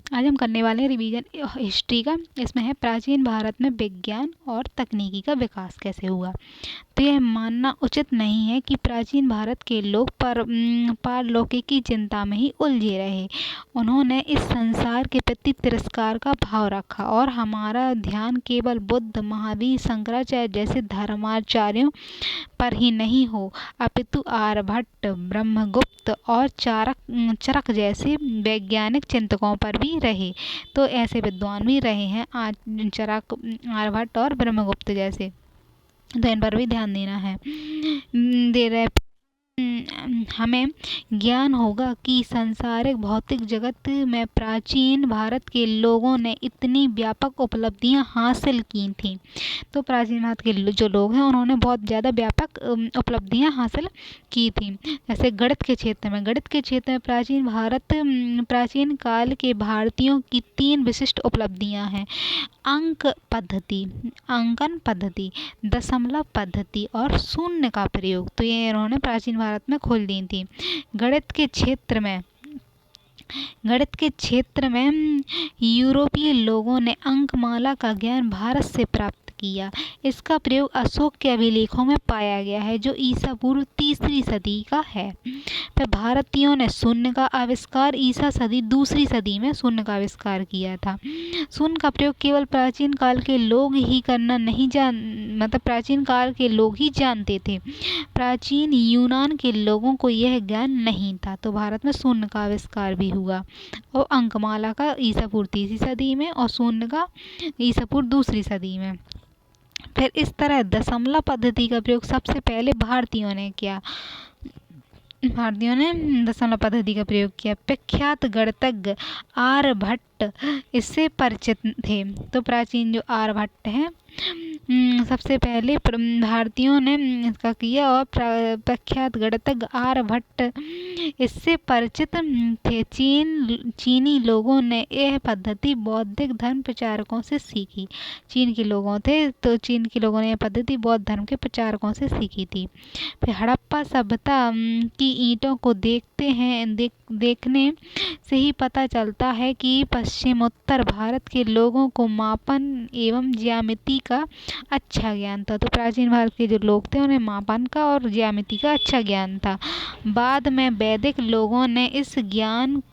आज हम करने वाले हैं रिवीजन हिस्ट्री का। इसमें है प्राचीन भारत में विज्ञान और तकनीकी का विकास कैसे हुआ। तो यह मानना उचित नहीं है कि प्राचीन भारत के लोग पारलौकिक की चिंता में ही उलझे रहे। उन्होंने इस संसार के प्रति तिरस्कार का भाव रखा और हमारा ध्यान केवल बुद्ध, महावीर, शंकराचार्य जैसे धर्माचार्यों पर ही नहीं हो, अपितु आर्यभट्ट, ब्रह्मगुप्त और चरक जैसे वैज्ञानिक चिंतकों पर भी रहे। तो ऐसे विद्वान भी रहे हैं आज, चरक, आर्यभट्ट और ब्रह्मगुप्त जैसे, तो इन पर भी ध्यान देना है, दे रहे। हमें ज्ञान होगा कि सांसारिक भौतिक जगत में प्राचीन भारत के लोगों ने इतनी व्यापक उपलब्धियां हासिल की थीं। तो प्राचीन भारत के जो लोग हैं उन्होंने बहुत ज़्यादा व्यापक उपलब्धियां हासिल की थी। जैसे गणित के क्षेत्र में प्राचीन काल के भारतीयों की 3 विशिष्ट उपलब्धियां हैं। अंकन पद्धति, दशमलव पद्धति और शून्य का प्रयोग। तो ये इन्होंने प्राचीन भारत में खोल दी थी। गणित के क्षेत्र में यूरोपीय लोगों ने अंकमाला का ज्ञान भारत से प्राप्त किया। इसका प्रयोग अशोक के अभिलेखों में पाया गया है, जो ईसा पूर्व 3री सदी का है। फिर भारतीयों ने शून्य का आविष्कार ईसा 2री सदी में शून्य का आविष्कार किया था। शून्य का प्रयोग केवल प्राचीन काल के लोग ही जानते थे। प्राचीन यूनान के लोगों को यह ज्ञान नहीं था। तो भारत में शून्य का आविष्कार भी हुआ, और अंकमाला का ईसा पूर्व 3री सदी में और शून्य का ईसा पूर्व 2री सदी में। फिर इस तरह दशमलव पद्धति का प्रयोग सबसे पहले भारतीयों ने दशमलव पद्धति का प्रयोग किया। प्रख्यात गणितज्ञ आर्यभट्ट इससे परिचित थे। तो प्राचीन जो आर्यभट्ट हैं, सबसे पहले भारतीयों ने इसका किया, और प्रख्यात गणितज्ञ आर्यभट्ट इससे परिचित थे। चीनी लोगों ने यह पद्धति बौद्धिक धर्म प्रचारकों से सीखी। चीन के लोगों थे, तो चीन के लोगों ने यह पद्धति बौद्ध धर्म के प्रचारकों से सीखी थी। फिर हड़प्पा सभ्यता की ईंटों को देखने से ही पता चलता है कि पश्चिमोत्तर भारत के लोगों को मापन एवं ज्यामिति का अच्छा ज्ञान था। तो प्राचीन भारत के जो लोग थे उन्हें मापन का और ज्यामिति का अच्छा ज्ञान था। बाद में वैदिक लोगों ने इस ज्ञान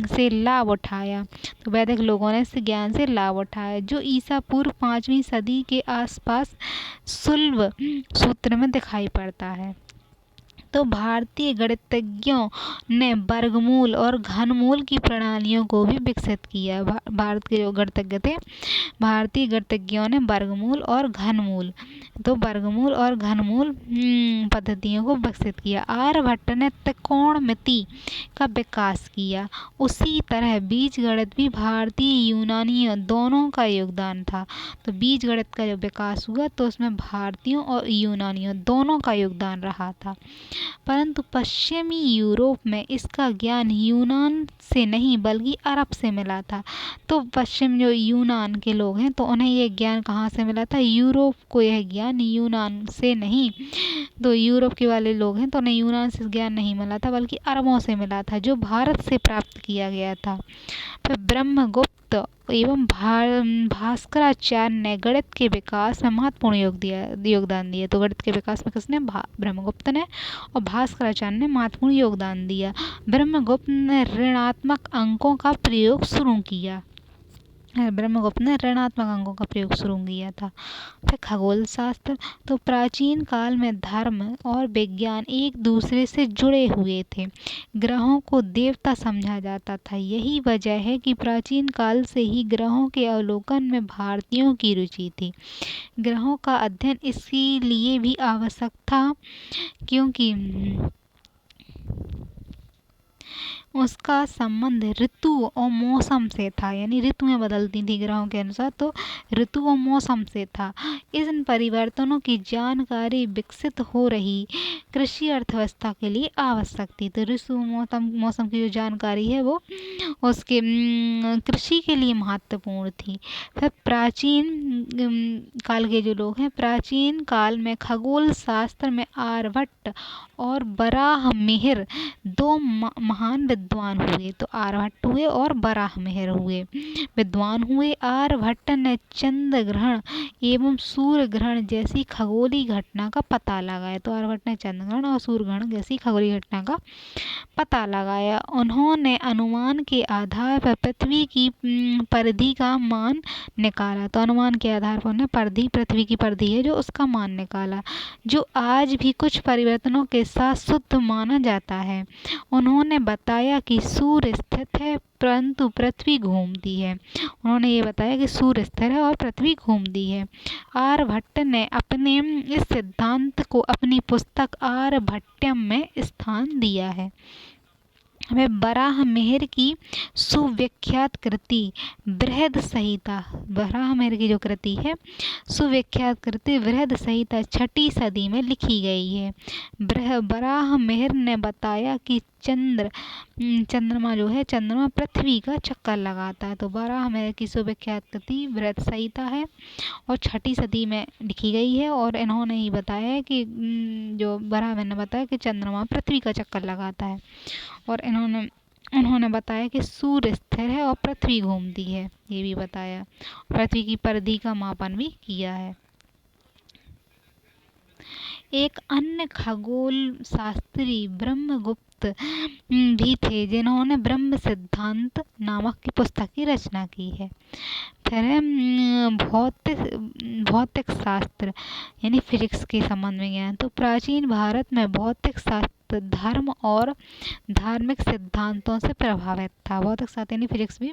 से लाभ उठाया। तो वैदिक लोगों ने इस ज्ञान से लाभ उठाया, जो ईसा पूर्व 5वीं सदी के आसपास शुल्ब सूत्र में दिखाई पड़ता है। तो भारतीय गणितज्ञों ने वर्गमूल और घनमूल की प्रणालियों को भी विकसित किया। भारत के जो गणितज्ञ थे, भारतीय गणितज्ञों ने वर्गमूल और घनमूल पद्धतियों को विकसित किया। आर्यभट्ट ने त्रिकोणमिति का विकास किया। उसी तरह बीजगणित भी भारतीय यूनानियों दोनों का योगदान था। तो बीजगणित का जो विकास हुआ तो उसमें भारतीयों और यूनानियों दोनों का योगदान रहा था। परंतु पश्चिमी यूरोप में इसका ज्ञान यूनान से नहीं बल्कि अरब से मिला था। तो पश्चिम जो यूनान के लोग हैं, तो उन्हें यह ज्ञान कहाँ से मिला था? यूरोप को यह ज्ञान यूनान से नहीं, तो यूरोप के वाले लोग हैं तो उन्हें यूनान से ज्ञान नहीं मिला था बल्कि अरबों से मिला था, जो भारत से प्राप्त किया गया था। फिर ब्रह्मगुप्त एवं भास्कराचार्य ने गणित के विकास में महत्वपूर्ण योगदान दिया। तो गणित के विकास में किसने? ब्रह्मगुप्त ने, और भास्कराचार्य ने महत्वपूर्ण योगदान दिया। ब्रह्मगुप्त ने ऋणात्मक अंकों का प्रयोग शुरू किया था। फिर खगोल शास्त्र, तो प्राचीन काल में धर्म और विज्ञान एक दूसरे से जुड़े हुए थे। ग्रहों को देवता समझा जाता था। यही वजह है कि प्राचीन काल से ही ग्रहों के अवलोकन में भारतीयों की रुचि थी। ग्रहों का अध्ययन इसीलिए भी आवश्यक था क्योंकि उसका संबंध ऋतु और मौसम से था। यानी ऋतुएं बदलती थी ग्रहों के अनुसार, तो ऋतु और मौसम से था। इन परिवर्तनों की जानकारी विकसित हो रही कृषि अर्थव्यवस्था के लिए आवश्यक थी। तो ऋतु मौसम की जो जानकारी है वो उसके कृषि के लिए महत्वपूर्ण थी। फिर प्राचीन काल के जो लोग हैं, प्राचीन काल में खगोल शास्त्र में आर्यभट्ट और बराहमिहिर दो महान विद्वान हुए। तो आर्यभट्ट हुए और बराहमिहिर हुए, विद्वान हुए। आर्यभट्ट ने चंद्र ग्रहण एवं सूर्य ग्रहण जैसी खगोलीय घटना का पता लगाया। तो आर्यभट्ट ने चंद्र ग्रहण और सूर्य ग्रहण जैसी खगोलीय घटना का पता लगाया। उन्होंने अनुमान के आधार पर पृथ्वी की परिधि का मान निकाला। तो अनुमान के आधार पर उन्होंने परिधि, पृथ्वी की परिधि है जो, उसका मान निकाला, जो आज भी कुछ परिवर्तनों के साथ शुद्ध माना जाता है। उन्होंने बताया कि सूर्य स्थिर है परंतु पृथ्वी घूमती है। उन्होंने ये बताया कि सूर्य स्थिर है और पृथ्वी घूमती है। आर्यभट्ट ने अपने इस सिद्धांत को अपनी पुस्तक आर्यभट्टयम में स्थान दिया है। वह बराहमिहिर की सुविख्यात कृति बृहद संहिता, बराहमिहिर की जो कृति है सुविख्यात कृति बृहद संहिता 6ठी सदी में लिखी गई है। बराहमिहिर ने बताया कि चंद्रमा जो है, चंद्रमा पृथ्वी का चक्कर लगाता है। तो बराहमिहिर की सुविख्यात कृति बृहद संहिता है और 6ठी सदी में लिखी गई है। और इन्होंने ही बताया है कि जो बराहमिहिर ने बताया कि चंद्रमा पृथ्वी का चक्कर लगाता है। और उन्होंने बताया कि सूर्य स्थिर है और पृथ्वी घूमती है, ये भी बताया। पृथ्वी की परिधि का मापन भी किया है। एक अन्य खगोल शास्त्री ब्रह्मगुप्त भी थे जिन्होंने ब्रह्म सिद्धांत नामक की पुस्तक की रचना की है। फिर भौतिक शास्त्र यानी फिजिक्स के संबंध में ज्ञान। तो प्राचीन भारत में भौतिक शास्त्र धर्म और धार्मिक सिद्धांतों से प्रभावित था। भौतिक शास्त्र यानी फिजिक्स भी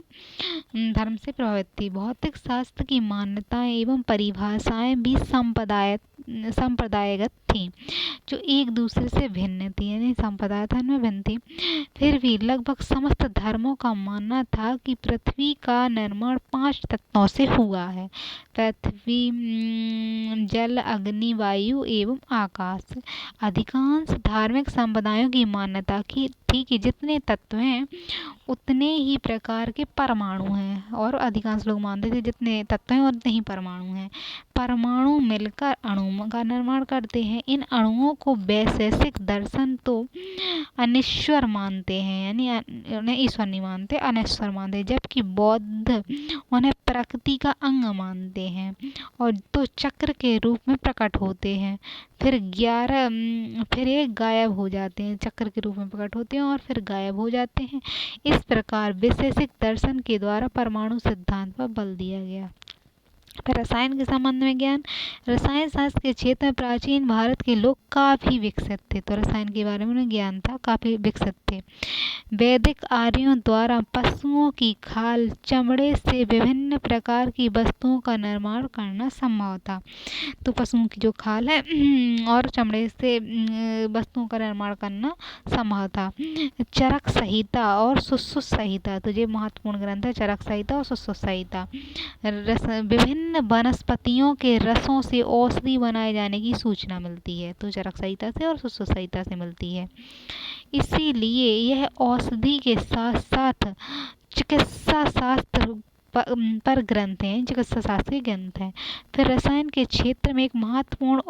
धर्म से प्रभावित थी। भौतिक शास्त्र की मान्यताएं एवं परिभाषाएं भी संप्रदायगत थी, जो एक दूसरे से भिन्न थी, यानी संप्रदाय धर्म में भिन्न थी। फिर भी लगभग समस्त धर्मों का मानना था कि पृथ्वी का निर्माण 5 तत्वों से हुआ है: पृथ्वी, जल, अग्नि, वायु एवं आकाश। अधिकांश धार्मिक संप्रदायों की मान्यता थी कि जितने तत्व हैं उतने ही प्रकार के परमाणु हैं, और अधिकांश लोग मानते थे जितने तत्व हैं उतने ही परमाणु हैं। परमाणु मिलकर अणु का निर्माण करते हैं। इन अणुओं को वैशेषिक दर्शन तो अनिश्वर मानते हैं, यानी उन्हें ईश्वर नहीं मानते, अनिश्वर मानते हैं, जबकि बौद्ध उन्हें प्रकृति का अंग मानते हैं और तो चक्र के रूप में प्रकट होते हैं। फिर ये गायब हो जाते हैं, चक्र के रूप में प्रकट होते हैं और फिर गायब हो जाते हैं। इस प्रकार वैशेषिक दर्शन के द्वारा परमाणु सिद्धांत पर बल दिया गया। फिर रसायन के संबंध में ज्ञान। रसायन शास्त्र के क्षेत्र में प्राचीन भारत के लोग काफी विकसित थे। तो रसायन के बारे में उन्हें ज्ञान था, काफी विकसित थे। वैदिक आर्यों द्वारा पशुओं की खाल, चमड़े से विभिन्न प्रकार की वस्तुओं का निर्माण करना संभव था। तो पशुओं की जो खाल है और चमड़े से वस्तुओं का निर्माण करना संभव था। चरक संहिता और सुश्रुत संहिता, तो ये महत्वपूर्ण ग्रंथ है, चरक संहिता और सुश्रुत संहिता। विभिन्न वनस्पतियों के रसों से औषधि बनाए जाने की सूचना मिलती है। तो चरक संहिता से और सुश्रुत संहिता से मिलती है। इसीलिए यह औषधि के साथ साथ चिकित्सा शास्त्र पर ग्रंथ हैं, चिकित्सा शास्त्र के ग्रंथ हैं। फिर रसायन के क्षेत्र में एक महत्वपूर्ण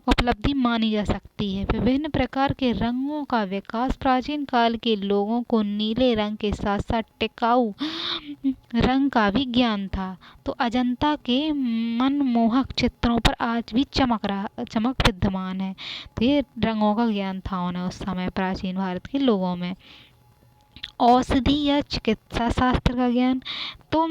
उपलब्धि मानी जा सकती है। विभिन्न प्रकार के रंगों का विकास। प्राचीन काल के लोगों को नीले रंग के साथ साथ टिकाऊ रंग का भी ज्ञान था। तो अजंता के मनमोहक चित्रों पर आज भी चमक विद्यमान है। तो ये रंगों का ज्ञान था उन्हें उस समय प्राचीन भारत के लोगों में। औषधि या चिकित्सा शास्त्र का ज्ञान। तो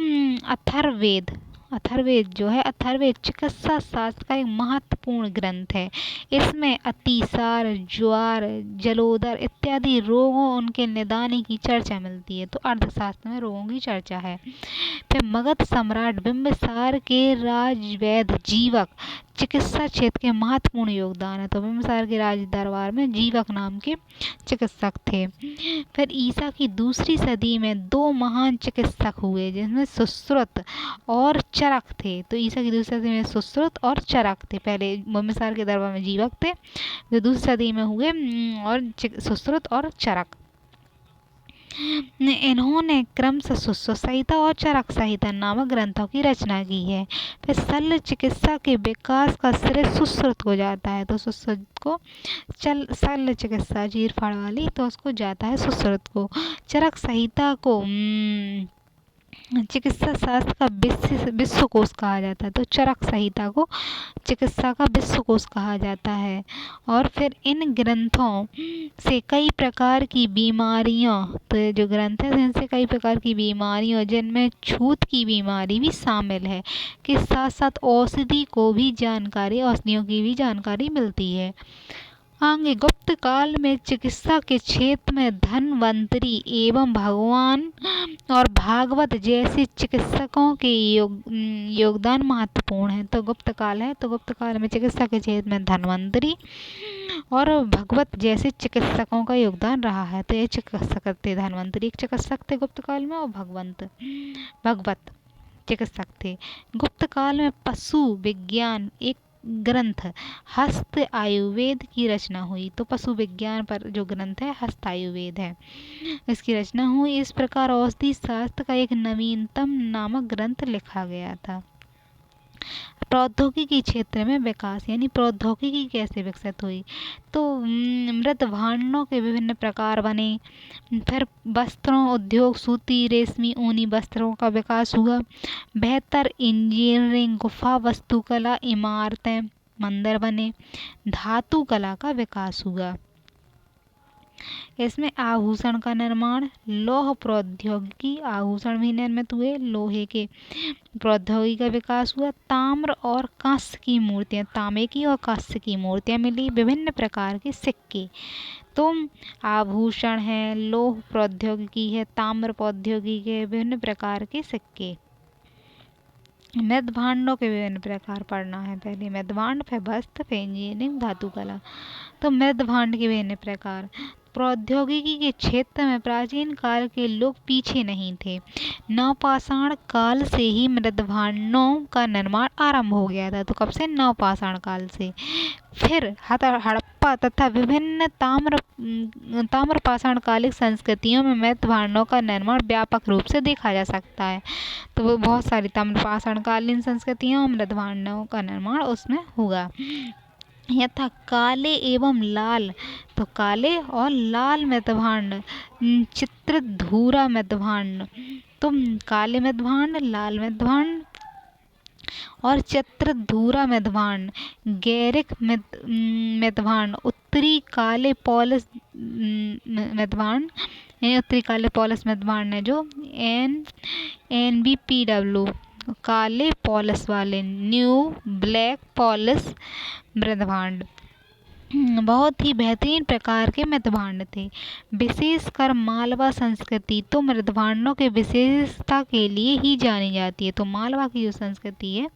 अथर्ववेद जो है, अथर्ववेद चिकित्सा शास्त्र का एक महत्वपूर्ण ग्रंथ है। इसमें अतिसार, ज्वर, जलोदर इत्यादि रोगों, उनके निदान की चर्चा मिलती है। तो अर्थशास्त्र में रोगों की चर्चा है। फिर मगध सम्राट बिंबिसार के राजवैद्य जीवक चिकित्सा क्षेत्र के महत्वपूर्ण योगदान है। तो बिंबिसार के राज दरबार में जीवक नाम के चिकित्सक थे। फिर ईसा की दूसरी सदी में 2 महान चिकित्सक हुए जिसमें सुश्रुत और चरक थे। तो ईसा की दूसरी सदी में सुश्रुत और चरक थे। पहले बिंबिसार के दरबार में जीवक थे, जो दूसरी सदी में हुए और सुश्रुत और चरक। इन्होंने क्रमशः सुश्रुत संहिता और चरक संहिता नामक ग्रंथों की रचना की है। फिर शल्य चिकित्सा के विकास का श्रेय सुश्रुत को जाता है, तो सुश्रुत को शल्य चिकित्सा चीरफाड़ वाली, तो उसको जाता है सुश्रुत को। चरक संहिता को चिकित्सा शास्त्र का विश्वकोश कहा जाता है, तो चरक संहिता को चिकित्सा का विश्वकोश कहा जाता है। और फिर इन ग्रंथों से कई प्रकार की बीमारियां, तो ये जो ग्रंथ है इनसे कई प्रकार की बीमारियों जिनमें छूत की बीमारी भी शामिल है के साथ साथ औषधियों की भी जानकारी मिलती है। आगे गुप्त काल में चिकित्सा के क्षेत्र में धन्वंतरी एवं भगवान और भागवत जैसे चिकित्सकों के योगदान महत्वपूर्ण है। तो गुप्त काल है, तो गुप्त काल में चिकित्सा के क्षेत्र में धन्वंतरी और भगवत जैसे चिकित्सकों का योगदान रहा है। तो ये चिकित्सक थे, धन्वंतरी एक चिकित्सक थे गुप्त काल में, और भगवत चिकित्सक थे। गुप्त काल में पशु विज्ञान एक ग्रंथ हस्त आयुर्वेद की रचना हुई। तो पशु विज्ञान पर जो ग्रंथ है हस्त आयुर्वेद है, इसकी रचना हुई। इस प्रकार औषधि शास्त्र का एक नवीनतम नामक ग्रंथ लिखा गया था। प्रौद्योगिकी क्षेत्र में विकास, यानी प्रौद्योगिकी कैसे विकसित हुई, तो मृत भांडों के विभिन्न प्रकार बने। फिर वस्त्रों उद्योग, सूती रेशमी ऊनी वस्त्रों का विकास हुआ। बेहतर इंजीनियरिंग, गुफा वास्तुकला, इमारतें मंदिर बने। धातु कला का विकास हुआ। इसमें आभूषण का निर्माण, लौह प्रौद्योगिकी, आभूषण भी निर्मित हुए, लोहे के प्रौद्योगिकी का विकास हुआ। ताम्र और कांस्य की मूर्तियां, तांबे की और कांस्य की मूर्तियां मिली। विभिन्न प्रकार के सिक्के, तो आभूषण है, लौह प्रौद्योगिकी है, ताम्र प्रौद्योगिकी है, विभिन्न प्रकार के सिक्के। मृद भांडों के विभिन्न प्रकार पढ़ना है पहले, मृद भांड, फिर वस्त्र, फिर इंजीनियरिंग, धातु कला। तो मृद भांड के विभिन्न प्रकार। प्रौद्योगिकी के क्षेत्र में प्राचीन काल के लोग पीछे नहीं थे। नवपाषाण काल से ही मृद भांडों का निर्माण आरंभ हो गया था। तो कब से? नवपाषाण काल से। फिर हड़प्पा तथा विभिन्न ताम्रपाषाण कालिक संस्कृतियों में मृद भांडों का निर्माण व्यापक रूप से देखा जा सकता है। तो वो बहुत सारी ताम्रपाषाण कालीन संस्कृतियों में मृद भांडों का निर्माण उसमें हुआ। यथा काले एवं लाल, तो काले और लाल मृद भांड, चित्रधूरा मृद भांड, तो काले मृद भांड, लाल मृद भांड और चित्रधूरा मृद भांड, गैरिक मृद भांड, उत्तरी काले पॉलिश मृद भांड, उत्तरी काले पॉलिश मृद भांड है जो NBPW काले पॉलिश वाले, न्यू ब्लैक पॉलिश मृद भांड बहुत ही बेहतरीन प्रकार के मृद भांड थे। विशेषकर मालवा संस्कृति तो मृद भांडों के विशेषता के लिए ही जानी जाती है। तो मालवा की जो संस्कृति है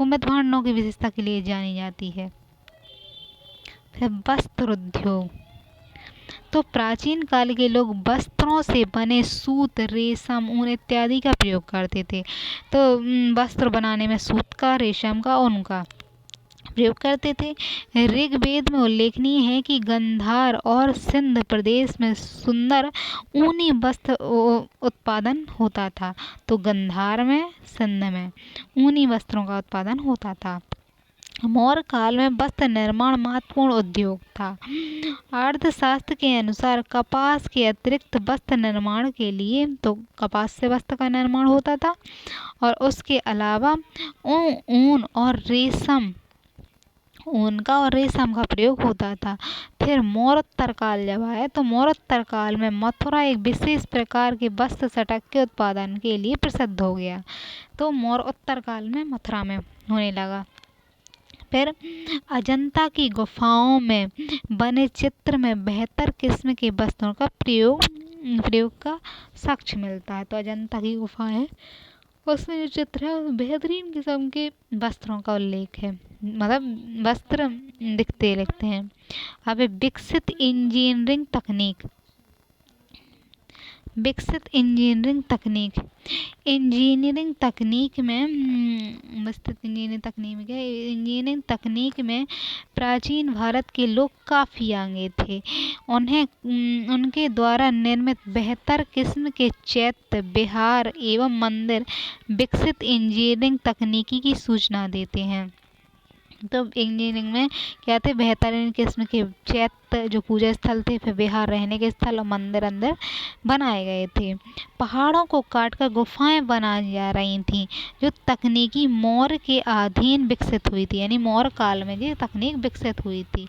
वो मृद भांडों की विशेषता के लिए जानी जाती है। फिर वस्त्र उद्योग, तो प्राचीन काल के लोग वस्त्रों से बने सूत, रेशम, ऊन इत्यादि का प्रयोग करते थे। तो वस्त्र बनाने में सूत का, रेशम का, ऊन का प्रयोग करते थे। ऋग्वेद में उल्लेखनीय है कि गंधार और सिंध प्रदेश में सुंदर ऊनी वस्त्र उत्पादन होता था। तो गंधार में, सिंध में ऊनी वस्त्रों का उत्पादन होता था। मौर्य काल में वस्त्र निर्माण महत्वपूर्ण उद्योग था। अर्थशास्त्र के अनुसार कपास के अतिरिक्त वस्त्र निर्माण के लिए, तो कपास से वस्त्र का निर्माण होता था, और उसके अलावा ऊन और रेशम, ऊन का और रेशम का प्रयोग होता था। फिर मौर्योत्तर काल जब आया तो मौर्योत्तर काल में मथुरा एक विशेष प्रकार के वस्त्र सटक के उत्पादन के लिए प्रसिद्ध हो गया। तो मौर्योत्तर काल में मथुरा में होने लगा। फिर अजंता की गुफाओं में बने चित्र में बेहतर किस्म के वस्त्रों का प्रयोग का साक्ष्य मिलता है। तो अजंता की गुफा है, उसमें जो चित्र है बेहतरीन किस्म के वस्त्रों का उल्लेख है, मतलब वस्त्र दिखते लिखते हैं। अब विकसित इंजीनियरिंग तकनीक, विकसित इंजीनियरिंग तकनीक। इंजीनियरिंग तकनीक में विकसित इंजीनियरिंग तकनीक में प्राचीन भारत के लोग काफ़ी आगे थे। उन्हें उनके द्वारा निर्मित बेहतर किस्म के चैत्य, विहार एवं मंदिर विकसित इंजीनियरिंग तकनीकी की सूचना देते हैं। तो इंजीनियरिंग में क्या थे, बेहतरीन किस्म के चैत्य जो पूजा स्थल थे, फिर विहार रहने के स्थल और मंदिर अंदर बनाए गए थे। पहाड़ों को काटकर गुफाएं बनाई जा रही थीं, जो तकनीकी मौर्य के अधीन विकसित हुई थी, यानी मौर्य काल में ये तकनीक विकसित हुई थी।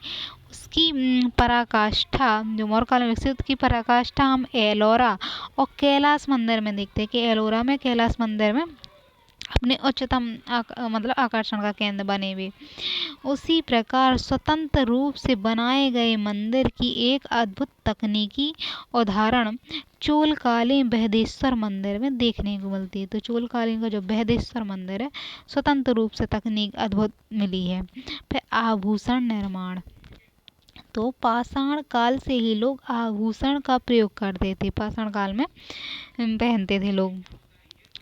उसकी पराकाष्ठा, जो मौर्य काल में विकसित की पराकाष्ठा हम एलोरा और कैलाश मंदिर में देखते हैं कि एलोरा में, कैलाश मंदिर में अपने उच्चतम मतलब आकर्षण का केंद्र बने हुए। उसी प्रकार स्वतंत्र रूप से बनाए गए मंदिर की एक अद्भुत तकनीकी उदाहरण चोलकालीन बृहदेश्वर मंदिर में देखने को मिलती है। तो चोलकालीन का जो बृहदेश्वर मंदिर है, स्वतंत्र रूप से तकनीक अद्भुत मिली है। फिर आभूषण निर्माण। तो पाषाण काल से ही लोग आभूषण का प्रयोग करते थे, पाषाण काल में पहनते थे लोग।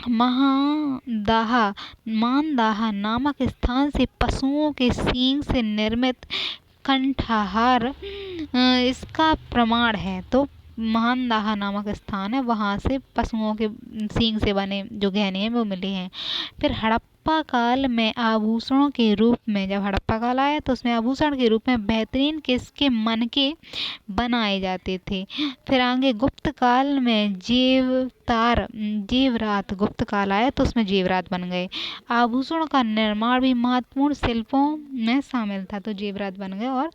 मानदाहा नामक स्थान से पशुओं के सींग से निर्मित कंठहार इसका प्रमाण है। तो मानदाहा नामक स्थान है, वहाँ से पशुओं के सींग से बने जो गहने हैं वो मिले हैं। फिर हड़प्पा काल में आभूषणों के रूप में, जब हड़प्पा काल आया तो उसमें आभूषण के रूप में बेहतरीन किसके मनके बनाए जाते थे। फिर आगे गुप्त काल में जेवरात, गुप्त काल आया तो उसमें जेवरात बन गए। आभूषण का निर्माण भी महत्वपूर्ण शिल्पों में शामिल था, तो जेवरात बन गए और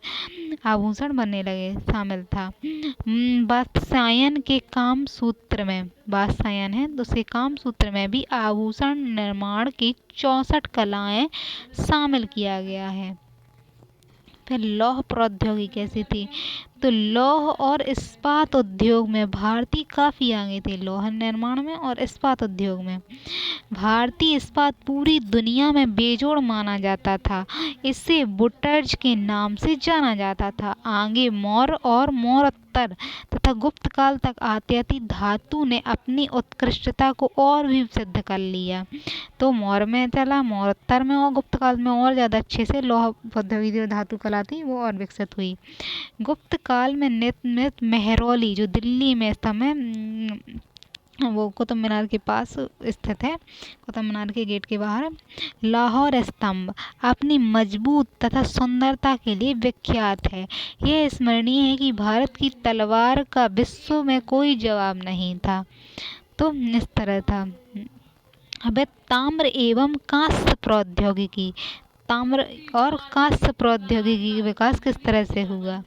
आभूषण बनने लगे, शामिल था। वात्स्यायन के काम सूत्र में, वात्स्यायन है तो उसके काम सूत्र में भी आभूषण निर्माण की 64 कलाएं शामिल किया गया है। फिर लौह प्रौद्योगिकी कैसी थी, तो लौह और इस्पात उद्योग में भारतीय काफ़ी आगे थे, लौह निर्माण में और इस्पात उद्योग में। भारतीय इस्पात पूरी दुनिया में बेजोड़ माना जाता था, इसे वुटर्ज के नाम से जाना जाता था। आगे मौर्य और मौर्योत्तर तथा गुप्त काल तक आते आते धातु ने अपनी उत्कृष्टता को और भी सिद्ध कर लिया। तो मौर्य में चला, मौर्योत्तर में और गुप्त काल में और ज़्यादा अच्छे से लौह प्रौद्योगिकी धातु कला थी वो और विकसित हुई। गुप्त काल में निर्मित मेहरौली जो दिल्ली में वो कुतुब मीनार के पास स्थित है, कुतुब मीनार के गेट के बाहर, लाहौर स्तंभ अपनी मजबूत तथा सुंदरता के लिए विख्यात है। यह स्मरणीय है कि भारत की तलवार का विश्व में कोई जवाब नहीं था। तो इस तरह था। अब ताम्र एवं कांस्य प्रौद्योगिकी, ताम्र और कांस्य प्रौद्योगिकी का विकास किस तरह से हुआ।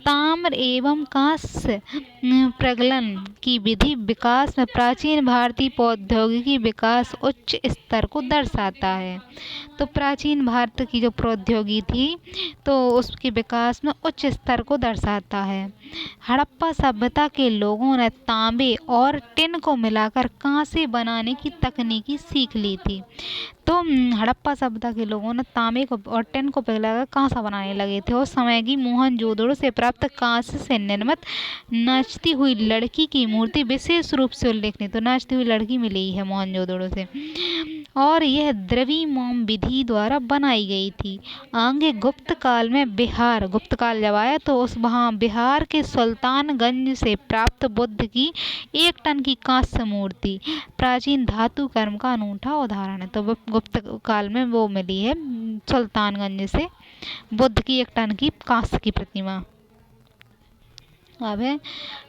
ताम्र एवं कांस्य प्रगलन की विधि विकास में प्राचीन भारतीय प्रौद्योगिकी विकास उच्च स्तर को दर्शाता है। तो प्राचीन भारत की जो प्रौद्योगिकी थी तो उसके विकास में उच्च स्तर को दर्शाता है। हड़प्पा सभ्यता के लोगों ने तांबे और टिन को मिलाकर कांसे बनाने की तकनीकी सीख ली थी। तो हड़प्पा सभ्यता के लोगों ने तांबे को और टिन को पिघलाकर कांसा बनाने लगे थे। उस समय की मोहनजोदड़ो से प्राप्त कांसे से निर्मित नाचती हुई लड़की की मूर्ति विशेष रूप से उल्लेखनीय, तो नाचती हुई लड़की मिली है मोहनजोदड़ो से, और यह द्रव्यमान विधि द्वारा बनाई गई थी। आगे गुप्त काल में बिहार, गुप्त काल जब आया तो उस वहाँ बिहार के सुल्तानगंज से प्राप्त बुद्ध की 1 टन की कांस्य मूर्ति प्राचीन धातु कर्म का अनूठा उदाहरण है। तो गुप्त काल में वो मिली है सुल्तानगंज से बुद्ध की 1 टन की कांस्य की प्रतिमा। अब है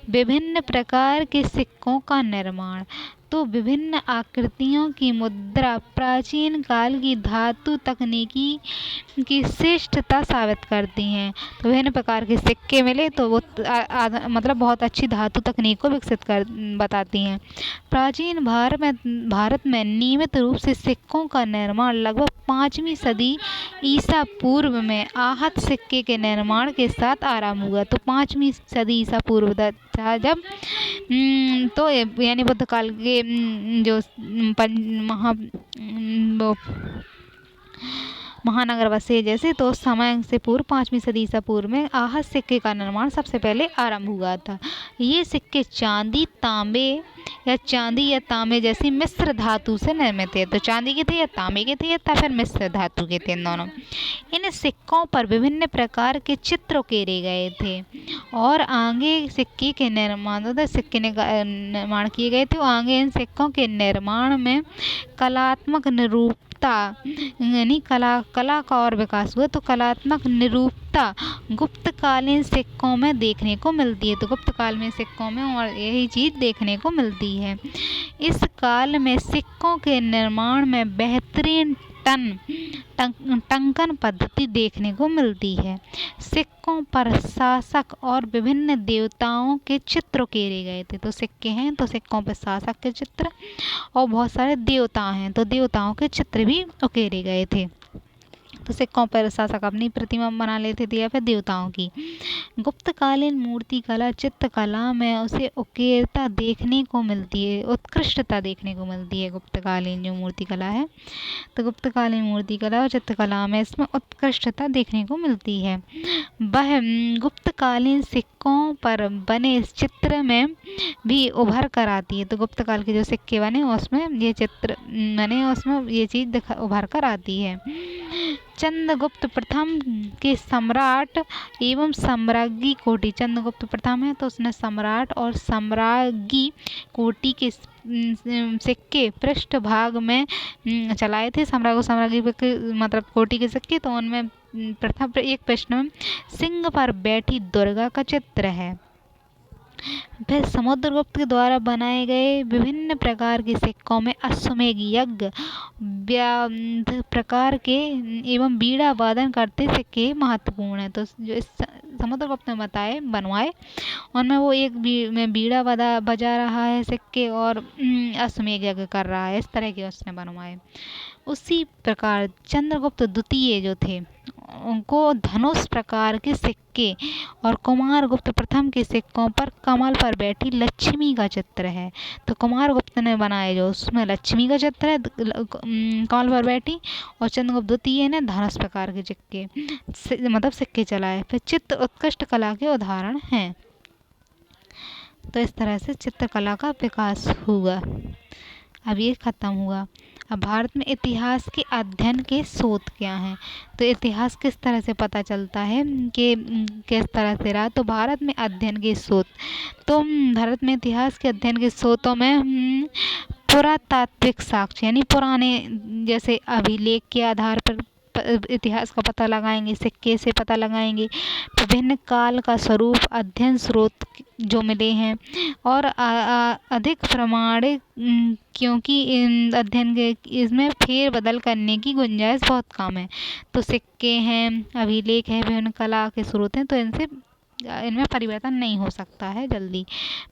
विभिन्न प्रकार के सिक्कों का निर्माण। तो विभिन्न आकृतियों की मुद्रा प्राचीन काल की धातु तकनीकी की श्रेष्ठता साबित करती हैं। तो विभिन्न प्रकार के सिक्के मिले तो वो मतलब बहुत अच्छी धातु तकनीक को विकसित कर बताती हैं। प्राचीन भारत में नियमित रूप से सिक्कों का निर्माण लगभग 5वीं सदी ईसा पूर्व में आहत सिक्के के निर्माण के साथ आरंभ हुआ। तो 5वीं सदी ईसा पूर्व था जब तो यानी बुद्ध काल के जो महानगर बसे जैसे, तो उस समय से पूर्व 5वीं सदी ईसा पूर्व में आहत सिक्के का निर्माण सबसे पहले आरंभ हुआ था। ये सिक्के चांदी, तांबे या तांबे जैसी मिश्र धातु से निर्मित थे। तो चांदी के थे या तांबे के थे या फिर मिश्र धातु के थे, इन दोनों। इन सिक्कों पर विभिन्न प्रकार के चित्र उकेरे गए थे और आगे सिक्के के निर्माण किए गए थे। और आगे इन सिक्कों के निर्माण में कलात्मक निरूपता यानी कला का और विकास हुआ। तो कलात्मक निरूपता गुप्तकालीन सिक्कों में देखने को मिलती है। तो गुप्त काल में सिक्कों में और यही चीज़ देखने को मिलती है। इस काल में सिक्कों के निर्माण में बेहतरीन टंकन पद्धति देखने को मिलती है। सिक्कों पर शासक और विभिन्न देवताओं के चित्र उकेरे गए थे। तो सिक्के हैं तो सिक्कों पर शासक के चित्र और बहुत सारे देवता हैं तो देवताओं के चित्र भी उकेरे गए थे। तो सिक्कों पर शासक अपनी प्रतिमा बना लेते थे या फिर देवताओं की। गुप्तकालीन मूर्ति कला चित्रकला में उसे उकेरता देखने को मिलती है, उत्कृष्टता देखने को मिलती है गुप्तकालीन जो मूर्ति कला है। तो गुप्तकालीन मूर्ति कला और चित्रकला में इसमें उत्कृष्टता देखने को मिलती है। वह गुप्तकालीन सिक्कों पर बने चित्र में भी उभर कर आती है। तो गुप्तकाल के जो सिक्के बने उसमें ये चित्र बने, उसमें ये चीज़ उभर कर आती है। चंद्रगुप्त प्रथम के सम्राट एवं सम्राज्ञी कोटि, चंद्रगुप्त प्रथम है तो उसने सम्राट और सम्राज्ञी कोटि के सिक्के पृष्ठ भाग में चलाए थे। सम्राट और सम्राज्ञी मतलब कोटि के सिक्के, तो उनमें प्रथम एक पृष्ठ में सिंह पर बैठी दुर्गा का चित्र है। फिर समुद्रगुप्त के द्वारा बनाए गए विभिन्न प्रकार के सिक्कों में अश्वमेध यज्ञ प्रकार के एवं बीड़ा वादन करते सिक्के महत्वपूर्ण है। तो जो इस समुद्रगुप्त ने बनवाए उनमें वो एक में बीड़ा बजा रहा है सिक्के और अश्वमेध यज्ञ कर रहा है, इस तरह के उसने बनवाए। उसी प्रकार चंद्रगुप्त द्वितीय जो थे उनको धनुष प्रकार के सिक्के और कुमारगुप्त प्रथम के सिक्कों पर कमल पर बैठी लक्ष्मी का चित्र है। तो कुमारगुप्त ने बनाए जो उसमें लक्ष्मी का चित्र है कमल पर बैठी, और चंद्रगुप्त द्वितीय ने धनुष प्रकार के मतलब सिक्के चलाए। फिर चित्र उत्कृष्ट कला के उदाहरण हैं। तो इस तरह से चित्रकला का विकास हुआ। अब ये खत्म हुआ। अब भारत में इतिहास के अध्ययन के स्रोत क्या हैं। तो इतिहास किस तरह से पता चलता है कि किस तरह से रहा। तो भारत में अध्ययन के स्रोत, तो भारत में इतिहास के अध्ययन के स्रोतों में पुरातात्विक साक्ष्य यानी पुराने जैसे अभिलेख के आधार पर इतिहास का पता लगाएंगे, सिक्के से पता लगाएंगे, विभिन्न काल का स्वरूप अध्ययन स्रोत जो मिले हैं और अधिक प्रमाणिक, क्योंकि इन अध्ययन के इसमें फेर बदल करने की गुंजाइश बहुत कम है। तो सिक्के हैं, अभिलेख है, विभिन्न कला के स्रोत हैं, तो इनमें परिवर्तन नहीं हो सकता है जल्दी।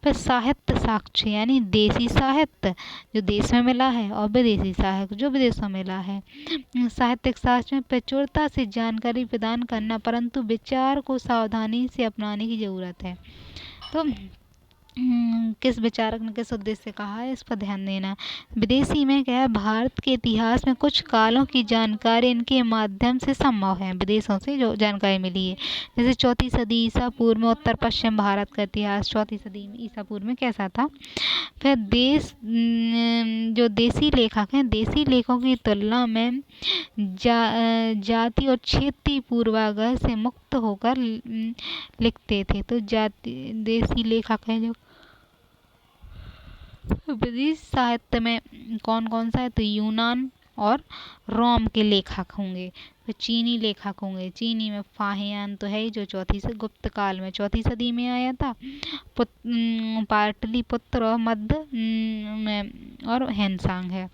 फिर साहित्य साक्ष्य यानी देसी साहित्य जो देश में मिला है और विदेशी साहित्य जो विदेशों में मिला है। साहित्यिक साक्ष्य में प्रचुरता से जानकारी प्रदान करना, परंतु विचार को सावधानी से अपनाने की जरूरत है। तो किस विचारक ने किस उद्देश्य से कहा है, इस पर ध्यान देना। विदेशी में क्या है, भारत के इतिहास में कुछ कालों की जानकारी इनके माध्यम से संभव है, विदेशों से जो जानकारी मिली है। जैसे 4वीं सदी ईसा पूर्व में उत्तर पश्चिम भारत का इतिहास 4वीं सदी ईसा पूर्व में कैसा था। फिर जो देसी लेखक हैं, देसी लेखों की तुलना में जाति और क्षेत्रीय पूर्वाग्रह से मुक्त होकर लिखते थे। तो देसी लेखक हैं जो विदेशी साहित्य में कौन कौन सा है, तो यूनान और रोम के लेखक होंगे। फिर चीनी लेखक होंगे, चीनी में फाहियान तो है ही जो गुप्त काल में 4वीं सदी में आया था। पाटलिपुत्र और मध्य में और हैनसांग है।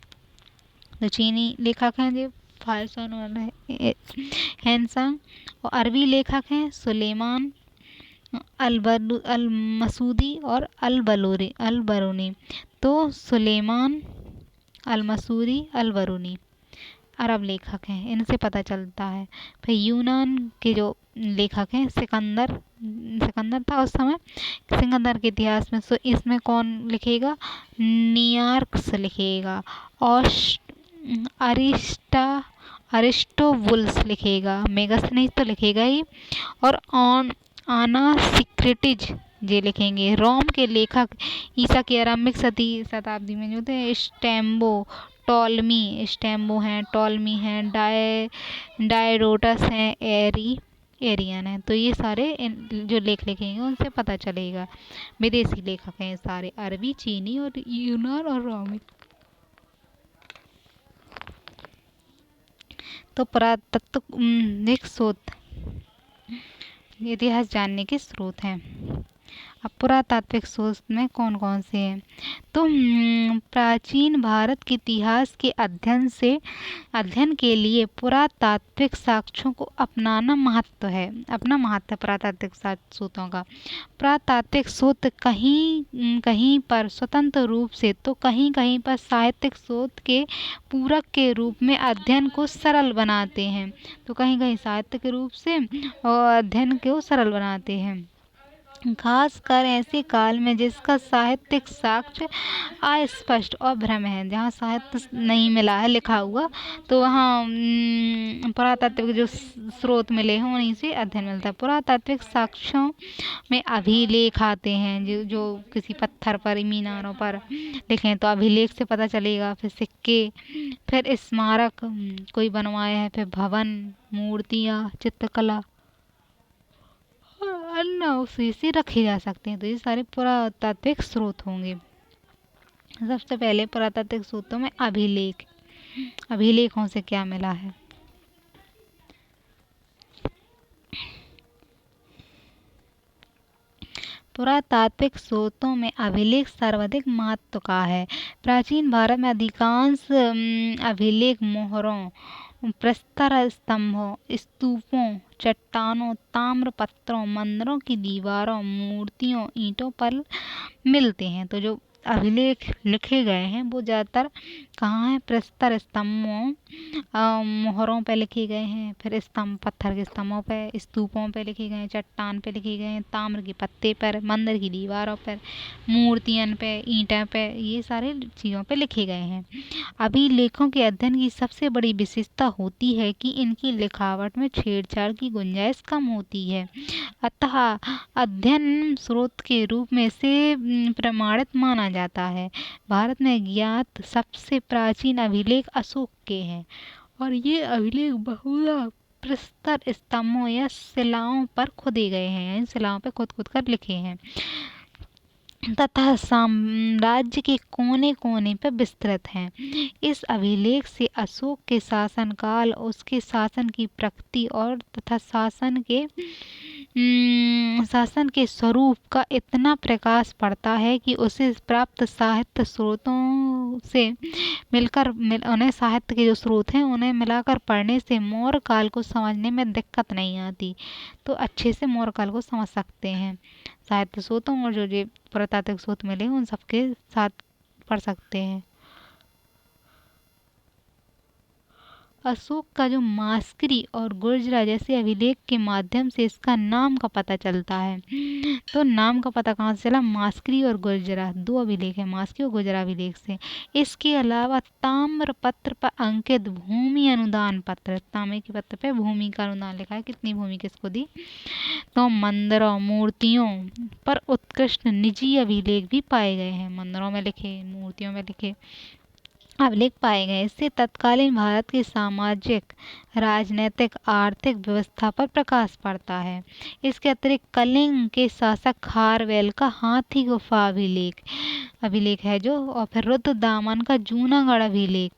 तो चीनी लेखक हैं जो फारसान और हैनसांग, और अरबी लेखक हैं सुलेमान अल-मसूदी और अल-बरूनी। तो सुलेमान अल-मसूदी अल-बरूनी अरब लेखक हैं, इनसे पता चलता है। फिर यूनान के जो लेखक हैं सिकंदर था उस समय। सिकंदर के इतिहास में इसमें कौन लिखेगा, नियार्क्स लिखेगा। और अरिस्टोबुल्स लिखेगा, मेगास्थनीज तो लिखेगा ही, और आनासिक्रेटिज ये लिखेंगे। रोम के लेखक ईसा की आरंभिक शताब्दी में जो थे स्टेम्बो हैं, टॉलमी हैं, डायरोटस हैं, एरियन है। तो ये सारे जो लेख लिखेंगे उनसे पता चलेगा। विदेशी लेखक हैं सारे, अरबी, चीनी और यूनान और रोमी। तो पुरातात्विक स्रोत इतिहास जानने के स्रोत हैं। अब पुरातात्विक स्रोत में कौन कौन से हैं? तो प्राचीन भारत के इतिहास के अध्ययन के लिए पुरातात्विक साक्ष्यों को अपना महत्व पुरातात्विक स्रोतों का। पुरातात्विक स्रोत कहीं कहीं पर स्वतंत्र रूप से तो कहीं कहीं पर साहित्यिक स्रोत के पूरक के रूप में अध्ययन को सरल बनाते हैं। तो कहीं कहीं साहित्य के रूप से और अध्ययन को सरल बनाते हैं, खासकर ऐसे काल में जिसका साहित्यिक साक्ष्य अस्पष्ट और भ्रम है। जहाँ साहित्य नहीं मिला है लिखा हुआ, तो वहाँ पुरातात्विक जो स्रोत मिले हैं उन्हीं से अध्ययन मिलता है। पुरातात्विक साक्ष्यों में अभिलेख आते हैं, जो किसी पत्थर पर, मीनारों पर लिखे तो अभिलेख से पता चलेगा। फिर सिक्के, फिर स्मारक कोई बनवाया है, फिर भवन, मूर्तियाँ, चित्रकला अन्य अवशेष रखे जा सकते हैं। तो ये सारे पुरातात्विक स्रोत होंगे। सबसे पहले पुरातात्विक स्रोतों में अभिलेखों से क्या मिला है? पुरातात्विक स्रोतों में अभिलेख सर्वाधिक महत्व का है। प्राचीन भारत में अधिकांश अभिलेख मोहरों, प्रस्तर स्तंभों, स्तूपों, चट्टानों, ताम्रपत्रों, मंदिरों की दीवारों, मूर्तियों, ईंटों पर मिलते हैं। तो जो अभिलेख लिखे गए हैं वो ज़्यादातर कहाँ है? प्रस्तर स्तंभों, मोहरों पे लिखे गए हैं, फिर स्तंभ, पत्थर के स्तंभों पे, स्तूपों पे लिखे गए हैं, चट्टान पे लिखे गए हैं, ताम्र के पत्ते पर, मंदिर की दीवारों पर, मूर्तियों पे, ईंटों पे, ये सारे चीज़ों पे लिखे गए हैं। अभिलेखों के अध्ययन की सबसे बड़ी विशेषता होती है कि इनकी लिखावट में छेड़छाड़ की गुंजाइश कम होती है, अतः अध्ययन स्रोत के रूप में इसे प्रमाणित माना जाता है। भारत में ज्ञात सबसे प्राचीन अभिलेख अशोक के हैं, और ये अभिलेख बहुधा प्रस्तर स्तंभों या शिलाओं पर खुदे गए हैं, इन शिलाओं पर खुद कर लिखे हैं तथा साम्राज्य के कोने कोने पर विस्तृत हैं। इस अभिलेख से अशोक के शासनकाल, उसके शासन की प्रकृति और तथा शासन के स्वरूप का इतना प्रकाश पड़ता है कि उसे प्राप्त साहित्य स्रोतों से उन्हें साहित्य के जो स्रोत हैं उन्हें मिलाकर पढ़ने से मौर्य काल को समझने में दिक्कत नहीं आती। तो अच्छे से मौर्य काल को समझ सकते हैं साहित्य स्रोतों और जो पुरातात्विक स्रोत मिले उन सबके साथ पढ़ सकते हैं। अशोक का जो मास्करी और गुर्जरा जैसे अभिलेख के माध्यम से इसका नाम का पता चलता है। तो नाम का पता कहाँ से चला? मास्करी और गुर्जरा, दो अभिलेख है, मास्करी और गुर्जरा अभिलेख से। इसके अलावा ताम्रपत्र पर अंकित भूमि अनुदान पत्र, तांबे के पत्र पे भूमि का अनुदान लिखा है, कितनी भूमि किसको दी। तो मंदिरों, मूर्तियों पर उत्कृष्ट निजी अभिलेख भी पाए गए हैं, मंदिरों में लिखे, मूर्तियों में लिखे अभिलेख पाए गए। इससे तत्कालीन भारत की सामाजिक, राजनैतिक, आर्थिक व्यवस्था पर प्रकाश पड़ता है। इसके अतिरिक्त कलिंग के शासक खारवेल का हाथी गुफा अभिलेख है जो, और फिर रुद्रदामन का जूनागढ़ अभिलेख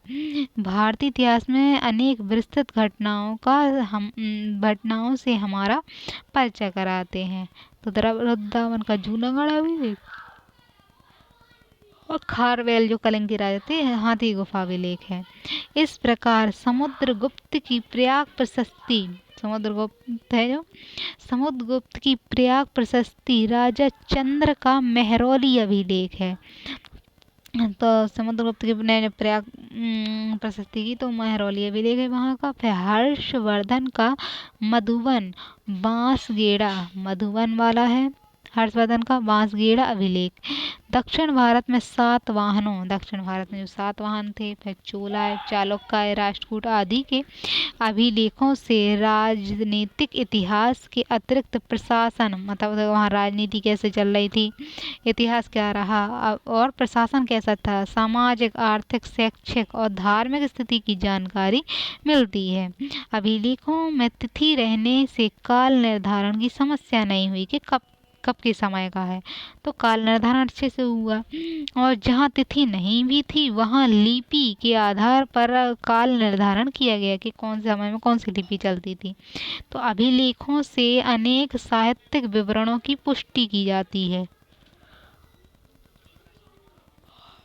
भारतीय इतिहास में अनेक विस्तृत घटनाओं से हमारा परिचय कराते हैं। तो रुद्रदामन का जूनागढ़ अभिलेख और खारवेल जो कलिंग के राजा थे, हाथी गुफा अभिलेख है। इस प्रकार समुद्रगुप्त की प्रयाग प्रशस्ति राजा चंद्र का मेहरौली अभिलेख है। तो समुद्रगुप्त ने प्रयाग प्रशस्ति की तो मेहरौली अभिलेख है वहाँ का। फिर हर्षवर्धन का मधुबन बांसगेड़ा मधुबन वाला है। हर्षवर्धन का बांसगेड़ा अभिलेख। दक्षिण भारत में 7 वाहनों, दक्षिण भारत में जो 7 वाहन थे, फिर चोला, चालुक्य, राष्ट्रकूट आदि के अभिलेखों से राजनीतिक इतिहास के अतिरिक्त प्रशासन, मतलब वहाँ राजनीति कैसे चल रही थी, इतिहास क्या रहा और प्रशासन कैसा था, सामाजिक, आर्थिक, शैक्षिक और धार्मिक स्थिति की जानकारी मिलती है। अभिलेखों में तिथि रहने से काल निर्धारण की समस्या नहीं हुई कि कब कब के समय का है, तो काल निर्धारण अच्छे से हुआ। और जहाँ तिथि नहीं भी थी वहाँ लिपि के आधार पर काल निर्धारण किया गया कि कौन से समय में कौन सी लिपि चलती थी। तो अभिलेखों से अनेक साहित्यिक विवरणों की पुष्टि की जाती है।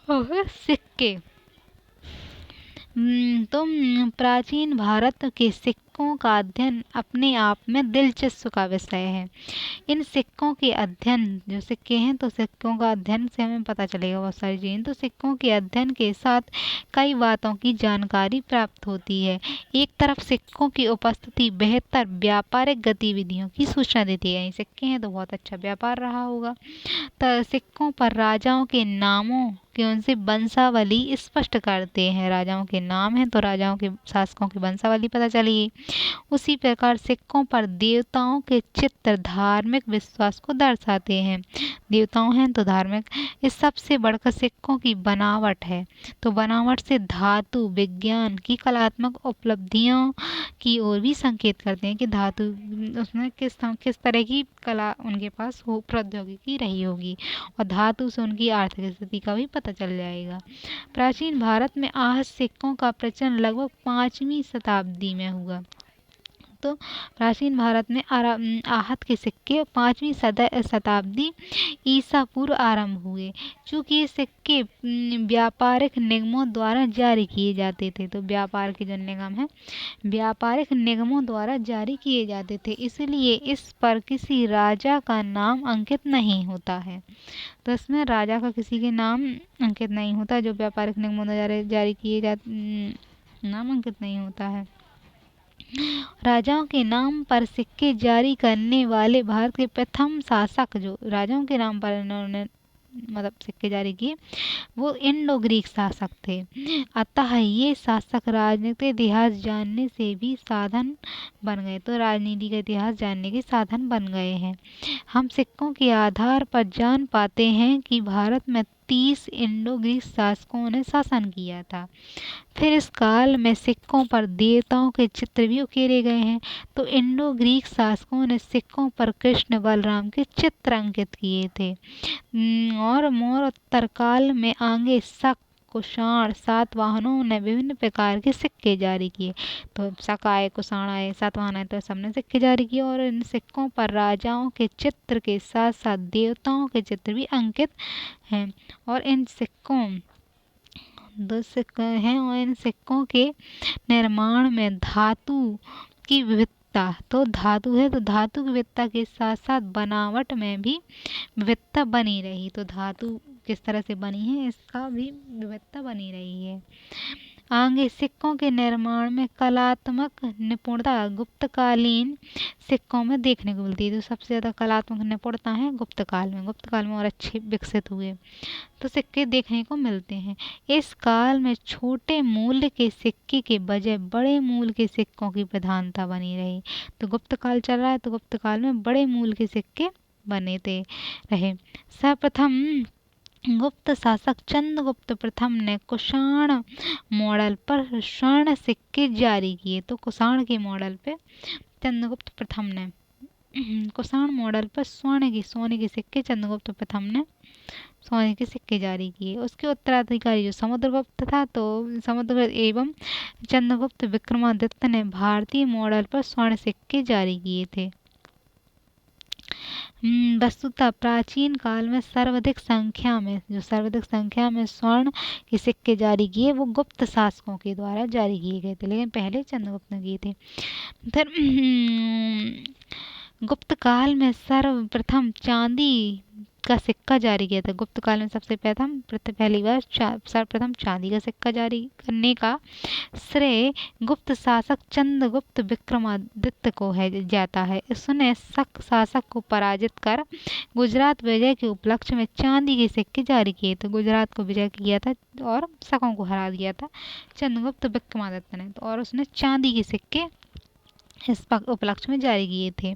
और सिक्के, तो प्राचीन भारत के सिक्कों का अध्ययन अपने आप में दिलचस्प का विषय है। इन सिक्कों के अध्ययन, जो सिक्के हैं तो सिक्कों का अध्ययन से हमें पता चलेगा बहुत सारी चीज़ें। तो सिक्कों के अध्ययन के साथ कई बातों की जानकारी प्राप्त होती है। एक तरफ सिक्कों की उपस्थिति बेहतर व्यापारिक गतिविधियों की सूचना देती है। सिक्के हैं तो बहुत अच्छा व्यापार रहा होगा। तो सिक्कों पर राजाओं के नामों कि उनसे वंशावली स्पष्ट करते हैं। राजाओं के नाम हैं तो राजाओं के शासकों की वंशावली पता चलेगी। उसी प्रकार सिक्कों पर देवताओं के चित्र धार्मिक विश्वास को दर्शाते हैं। देवताओं हैं तो धार्मिक। इस सबसे बढ़कर सिक्कों की बनावट है, तो बनावट से धातु विज्ञान की कलात्मक उपलब्धियों की ओर भी संकेत करते हैं कि धातु उसमें किस तरह की कला उनके पास हो, प्रौद्योगिकी रही होगी, और धातु से उनकी आर्थिक स्थिति का भी पता चल जाएगा। प्राचीन भारत में आहत सिक्कों का प्रचलन लगभग 5वीं शताब्दी में हुआ। तो प्राचीन भारत में आहत के सिक्के 5वीं शताब्दी ईसा पूर्व आरंभ हुए। चूँकि ये सिक्के व्यापारिक निगमों द्वारा जारी किए जाते थे, तो व्यापार के जो निगम हैं व्यापारिक निगमों द्वारा जारी किए जाते थे, इसलिए इस पर किसी राजा का नाम अंकित नहीं होता है। तो इसमें राजा का किसी के नाम अंकित नहीं होता, जो व्यापारिक निगमों द्वारा जारी किए जाते नाम अंकित नहीं होता है। राजाओं के नाम पर सिक्के जारी करने वाले भारत के प्रथम शासक, जो राजाओं के नाम पर इन्होंने मतलब सिक्के जारी किए, वो इंडो ग्रीक शासक थे। अतः ये शासक राजनीतिक इतिहास जानने से भी साधन बन गए, तो राजनीति का इतिहास जानने के साधन बन गए हैं। हम सिक्कों के आधार पर जान पाते हैं कि भारत में 30 इंडो ग्रीक शासकों ने शासन किया था। फिर इस काल में सिक्कों पर देवताओं के चित्र भी उकेरे गए हैं। तो इंडो ग्रीक शासकों ने सिक्कों पर कृष्ण बलराम के चित्र अंकित किए थे। और मौर्योत्तर काल में आगे शक, कुषाण, सातवाहनों ने विभिन्न प्रकार के सिक्के जारी किए। तो शक आए, कुषाण आए, सातवाहन आए, तो सबने सिक्के जारी किए। और इन सिक्कों पर राजाओं के चित्र के साथ साथ देवताओं के चित्र भी अंकित हैं। और इन सिक्कों दो सिक्के हैं, और इन सिक्कों के निर्माण में धातु की विविधता, तो धातु है तो धातु की विविधता के साथ साथ बनावट में भी विविधता बनी रही। तो धातु किस तरह से बनी है इसका भी विविधता बनी रही है। आगे सिक्कों के निर्माण में कलात्मक निपुणता गुप्तकालीन सिक्कों में देखने को मिलती है। तो सबसे ज़्यादा कलात्मक निपुणता है गुप्त काल में और अच्छे विकसित हुए तो सिक्के देखने को मिलते हैं। इस काल में छोटे मूल्य के सिक्के के बजाय बड़े मूल्य के सिक्कों की प्रधानता बनी रही। तो गुप्त काल चल रहा है तो गुप्त काल में बड़े मूल्य के सिक्के बने रहे। सर्वप्रथम गुप्त शासक चंद्रगुप्त प्रथम ने कुषाण मॉडल पर स्वर्ण सिक्के जारी किए। तो कुषाण के मॉडल पे चंद्रगुप्त प्रथम ने कुषाण मॉडल पर सोने के सिक्के चंद्रगुप्त प्रथम ने सोने के सिक्के जारी किए। उसके उत्तराधिकारी जो समुद्रगुप्त था, तो समुद्रगुप्त एवं चंद्रगुप्त विक्रमादित्य ने भारतीय मॉडल पर स्वर्ण सिक्के जारी किए थे। वस्तुतः प्राचीन काल में सर्वाधिक संख्या में स्वर्ण के सिक्के जारी किए वो गुप्त शासकों के द्वारा जारी किए गए थे, लेकिन पहले चंद्रगुप्त ने किए थे। फिर गुप्त काल में सर्वप्रथम चांदी का सिक्का जारी किया था। गुप्त काल में सबसे पहली बार सर्वप्रथम चांदी का सिक्का जारी करने का श्रेय गुप्त शासक चंद्रगुप्त विक्रमादित्य को जाता है। उसने शक शासक को पराजित कर गुजरात विजय के उपलक्ष्य में चांदी के सिक्के जारी किए थे। गुजरात को विजय किया था और शकों को हरा दिया था चंद्रगुप्त विक्रमादित्य ने, तो और उसने चांदी के सिक्के इस उपलक्ष्य में जारी किए थे।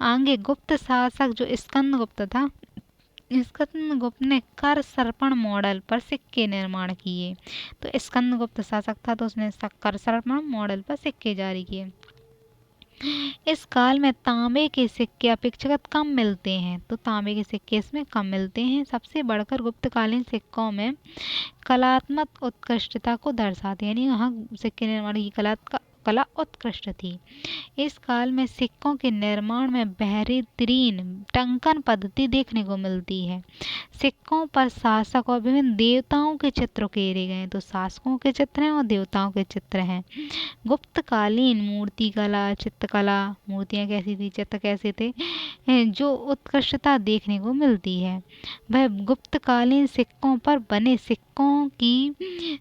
आगे गुप्त शासक जो स्कंदगुप्त था, स्कंदगुप्त ने कर सर्पण मॉडल पर सिक्के निर्माण किए। तो स्कंदगुप्त शासक था तो उसने कर सर्पण मॉडल पर सिक्के जारी किए। इस काल में तांबे के सिक्के अपेक्षाकृत कम मिलते हैं, तो तांबे के सिक्के इसमें कम मिलते हैं। सबसे बढ़कर गुप्तकालीन सिक्कों में कलात्मक उत्कृष्टता को दर्शाते हैं, यानी वहाँ सिक्के निर्माण की कला उत्कृष्ट थी। इस काल में सिक्कों के निर्माण में बेहतरीन टंकन पद्धति देखने को मिलती है। सिक्कों पर शासक और विभिन्न देवताओं के चित्र उकेरे गए, तो शासकों के चित्र हैं और देवताओं के चित्र हैं। गुप्तकालीन मूर्ति कला, चित्रकला, मूर्तियाँ कैसी थी, चित्र कैसे थे, जो उत्कृष्टता देखने को मिलती है वह गुप्तकालीन सिक्कों पर बने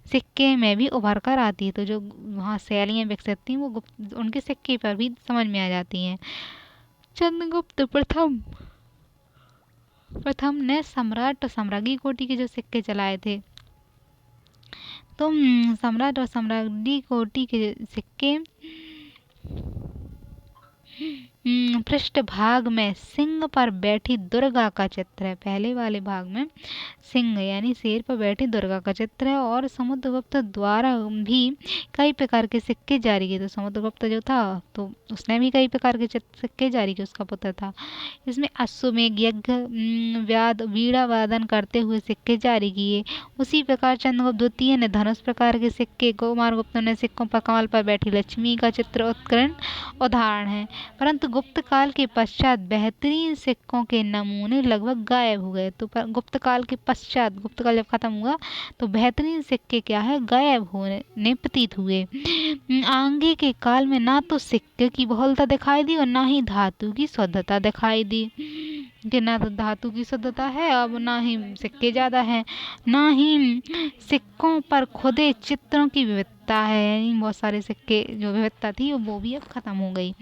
सिक्के में भी उभर कर आती है। तो जो वहाँ शैलियाँ विकसित थी वो उनके सिक्के पर भी समझ में आ जाती हैं। चंद्रगुप्त प्रथम ने सम्राट और सम्राज्ञी कोटि के जो सिक्के चलाए थे, तो सम्राट और सम्राज्ञी कोटि के सिक्के पृष्ठभाग में सिंह पर बैठी दुर्गा का चित्र है। पहले वाले भाग में सिंह यानी शेर पर बैठी दुर्गा का चित्र है। और समुद्रगुप्त द्वारा भी कई प्रकार के सिक्के जारी किए। तो समुद्रगुप्त जो था तो उसने भी कई प्रकार के सिक्के जारी किए, उसका पुत्र था। इसमें अश्वमेध यज्ञ, वीणा वादन करते हुए सिक्के जारी किए। उसी प्रकार चंद्रगुप्त द्वितीय ने धनुष प्रकार के सिक्के, कुमारगुप्त ने सिक्कों पर कमल पर बैठी लक्ष्मी का चित्र उत्कीर्ण उदाहरण है। परंतु गुप्त काल के पश्चात बेहतरीन सिक्कों के नमूने लगभग गायब हो गए। तो गुप्त काल के पश्चात, गुप्त काल जब खत्म हुआ तो बेहतरीन सिक्के क्या है, गायब होने प्रतीत हुए। आगे के काल में ना तो सिक्के की बहुलता दिखाई दी और ना ही धातु की शुद्धता दिखाई दी, कि ना तो धातु की शुद्धता है अब ना ही सिक्के ज़्यादा हैं, ना ही सिक्कों पर खुदे चित्रों की विविधता है, यानी बहुत सारे सिक्के जो विविधता थी वो भी अब खत्म हो गई।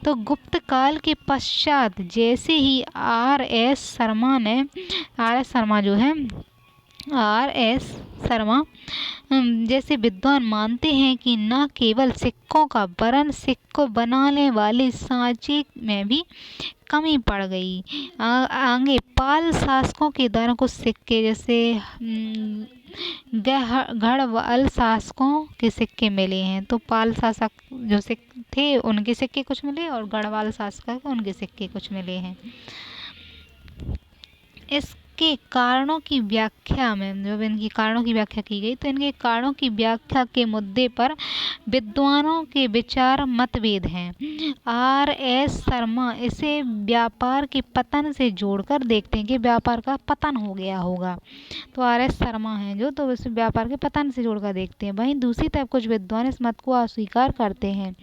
तो गुप्त काल के पश्चात जैसे ही आर.एस. शर्मा जैसे विद्वान मानते हैं कि न केवल सिक्कों का वरन सिक्को बनाने वाले सांचे में भी कमी पड़ गई। आगे पाल शासकों के द्वारा कुछ सिक्के जैसे गढ़वाल शासकों के सिक्के मिले हैं। तो पाल शासक जो सिक्के थे उनके सिक्के कुछ मिले और गढ़वाल शासक उनके सिक्के कुछ मिले हैं। इसके कारणों की व्याख्या में जब इनकी कारणों की व्याख्या की गई तो इनके कारणों की व्याख्या के मुद्दे पर विद्वानों के विचार मतभेद हैं। आर.एस. शर्मा इसे व्यापार के पतन से जोड़कर देखते हैं कि व्यापार का पतन हो गया होगा। तो आर.एस. शर्मा हैं जो, तो इसे व्यापार के पतन से जोड़कर देखते हैं। वहीं दूसरी तरफ कुछ विद्वान इस मत को अस्वीकार करते हैं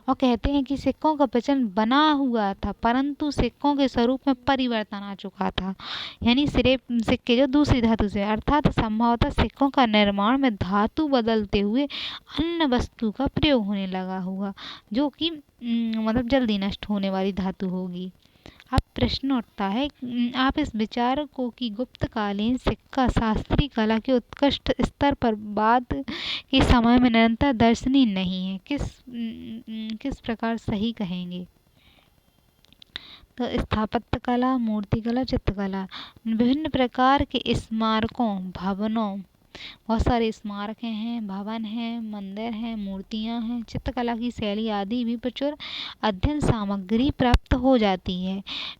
और कहते हैं कि सिक्कों का प्रचलन बना हुआ था परंतु सिक्कों के स्वरूप में परिवर्तन आ चुका था, यानी सिक्के जो दूसरी धातु से, अर्थात संभवतः सिक्कों का निर्माण में धातु बदलते हुए अन्य वस्तु का प्रयोग होने लगा होगा जो कि मतलब जल्दी नष्ट होने वाली धातु होगी। अब प्रश्न उठता है, आप इस विचार को कि गुप्तकालीन सिक्का शास्त्रीय कला के उत्कृष्ट स्तर पर बाद के समय में निरंतर दर्शनीय नहीं है, किस प्रकार सही कहेंगे? तो स्थापत्य कला, मूर्तिकला, चित्रकला, विभिन्न प्रकार के स्मारकों, भवनों, बहुत सारे स्मारक हैं, भवन हैं, मंदिर हैं, मूर्तियां हैं, चित्रकला की शैली आदि भी प्रचुर अध्ययन सामग्री प्राप्त हो जाती है।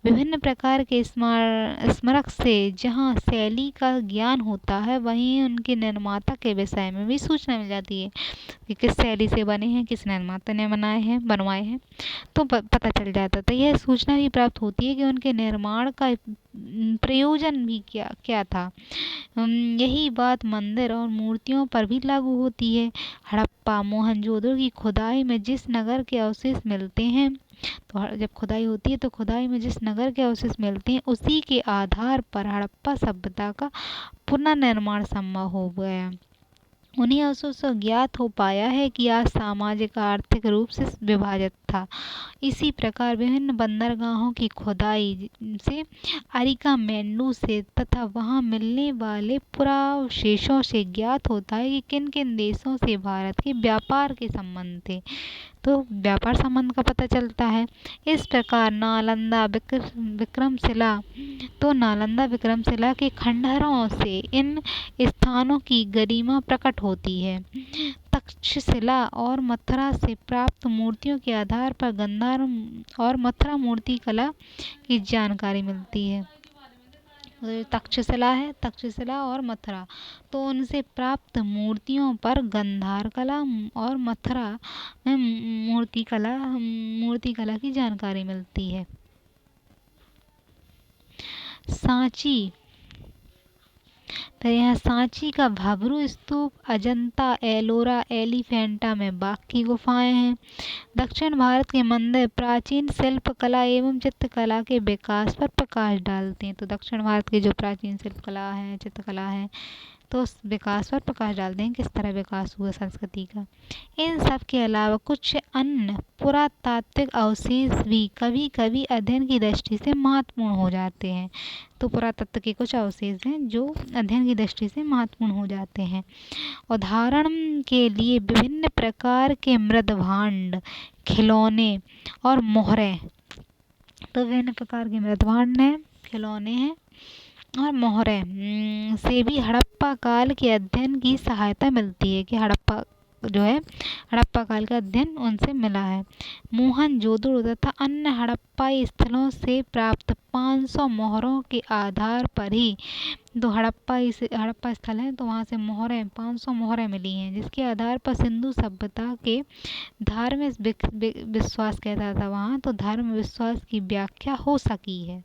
विभिन्न प्रकार के स्मारक से जहां शैली का ज्ञान होता है वहीं उनके निर्माता के विषय में भी सूचना मिल जाती है कि किस शैली से बने हैं, किस निर्माता ने बनवाए हैं, तो पता चल जाता है। तो यह सूचना भी प्राप्त होती है कि उनके निर्माण का प्रयोजन भी क्या था। यही बात मंदिर और मूर्तियों पर भी लागू होती है। हड़प्पा, मोहनजोदड़ो की खुदाई में जिस नगर के अवशेष मिलते हैं तो जब खुदाई होती है तो खुदाई में जिस नगर के अवशेष मिलते हैं उसी के आधार पर हड़प्पा सभ्यता का पुनर्निर्माण संभव हो गया। उन्हीं अवसरों से ज्ञात हो पाया है कि आज सामाजिक आर्थिक रूप से विभाजित था। इसी प्रकार विभिन्न बंदरगाहों की खुदाई से अरिकामेंडू से तथा वहां मिलने वाले पुरावशेषों से ज्ञात होता है कि किन किन देशों से भारत के व्यापार के संबंध थे। तो व्यापार संबंध का पता चलता है। इस प्रकार नालंदा विक्रमशिला के खंडहरों से इन स्थानों की गरिमा प्रकट होती है। तक्षशिला और मथुरा से प्राप्त मूर्तियों के आधार पर गांधार और मथुरा मूर्ति कला की जानकारी मिलती है। तक्षशिला और मथुरा, तो उनसे प्राप्त मूर्तियों पर गांधार कला और मथुरा में मूर्ति कला की जानकारी मिलती है। सांची, तो यहाँ सांची का भबरू स्तूप, अजंता, एलोरा, एलिफेंटा में बाघ की गुफाएं हैं। दक्षिण भारत के मंदिर प्राचीन शिल्पकला एवं चित्रकला के विकास पर प्रकाश डालते हैं। तो दक्षिण भारत की जो प्राचीन शिल्पकला है, चित्रकला है, तो उस विकास पर प्रकाश डालते हैं, किस तरह विकास हुआ संस्कृति का। इन सब के अलावा कुछ अन्य पुरातात्विक अवशेष भी कभी कभी अध्ययन की दृष्टि से महत्वपूर्ण हो जाते हैं। तो पुरातत्व के कुछ अवशेष हैं जो अध्ययन की दृष्टि से महत्वपूर्ण हो जाते हैं। उदाहरण के लिए विभिन्न प्रकार के मृदभांड, खिलौने और मोहरें। तो विभिन्न प्रकार के मृदभांड हैं, खिलौने हैं और मोहरें से भी हड़प्पा काल के अध्ययन की सहायता मिलती है कि हड़प्पा काल का अध्ययन उनसे मिला है। मोहनजोदड़ो तथा अन्य हड़प्पाई स्थलों से प्राप्त 500 मोहरों के आधार पर ही दो हड़प्पा स्थल है, तो वहाँ से 500 मोहरें मिली हैं, जिसके आधार पर सिंधु सभ्यता के धार्मिक विश्वास कहता था वहाँ, तो धर्म विश्वास की व्याख्या हो सकी है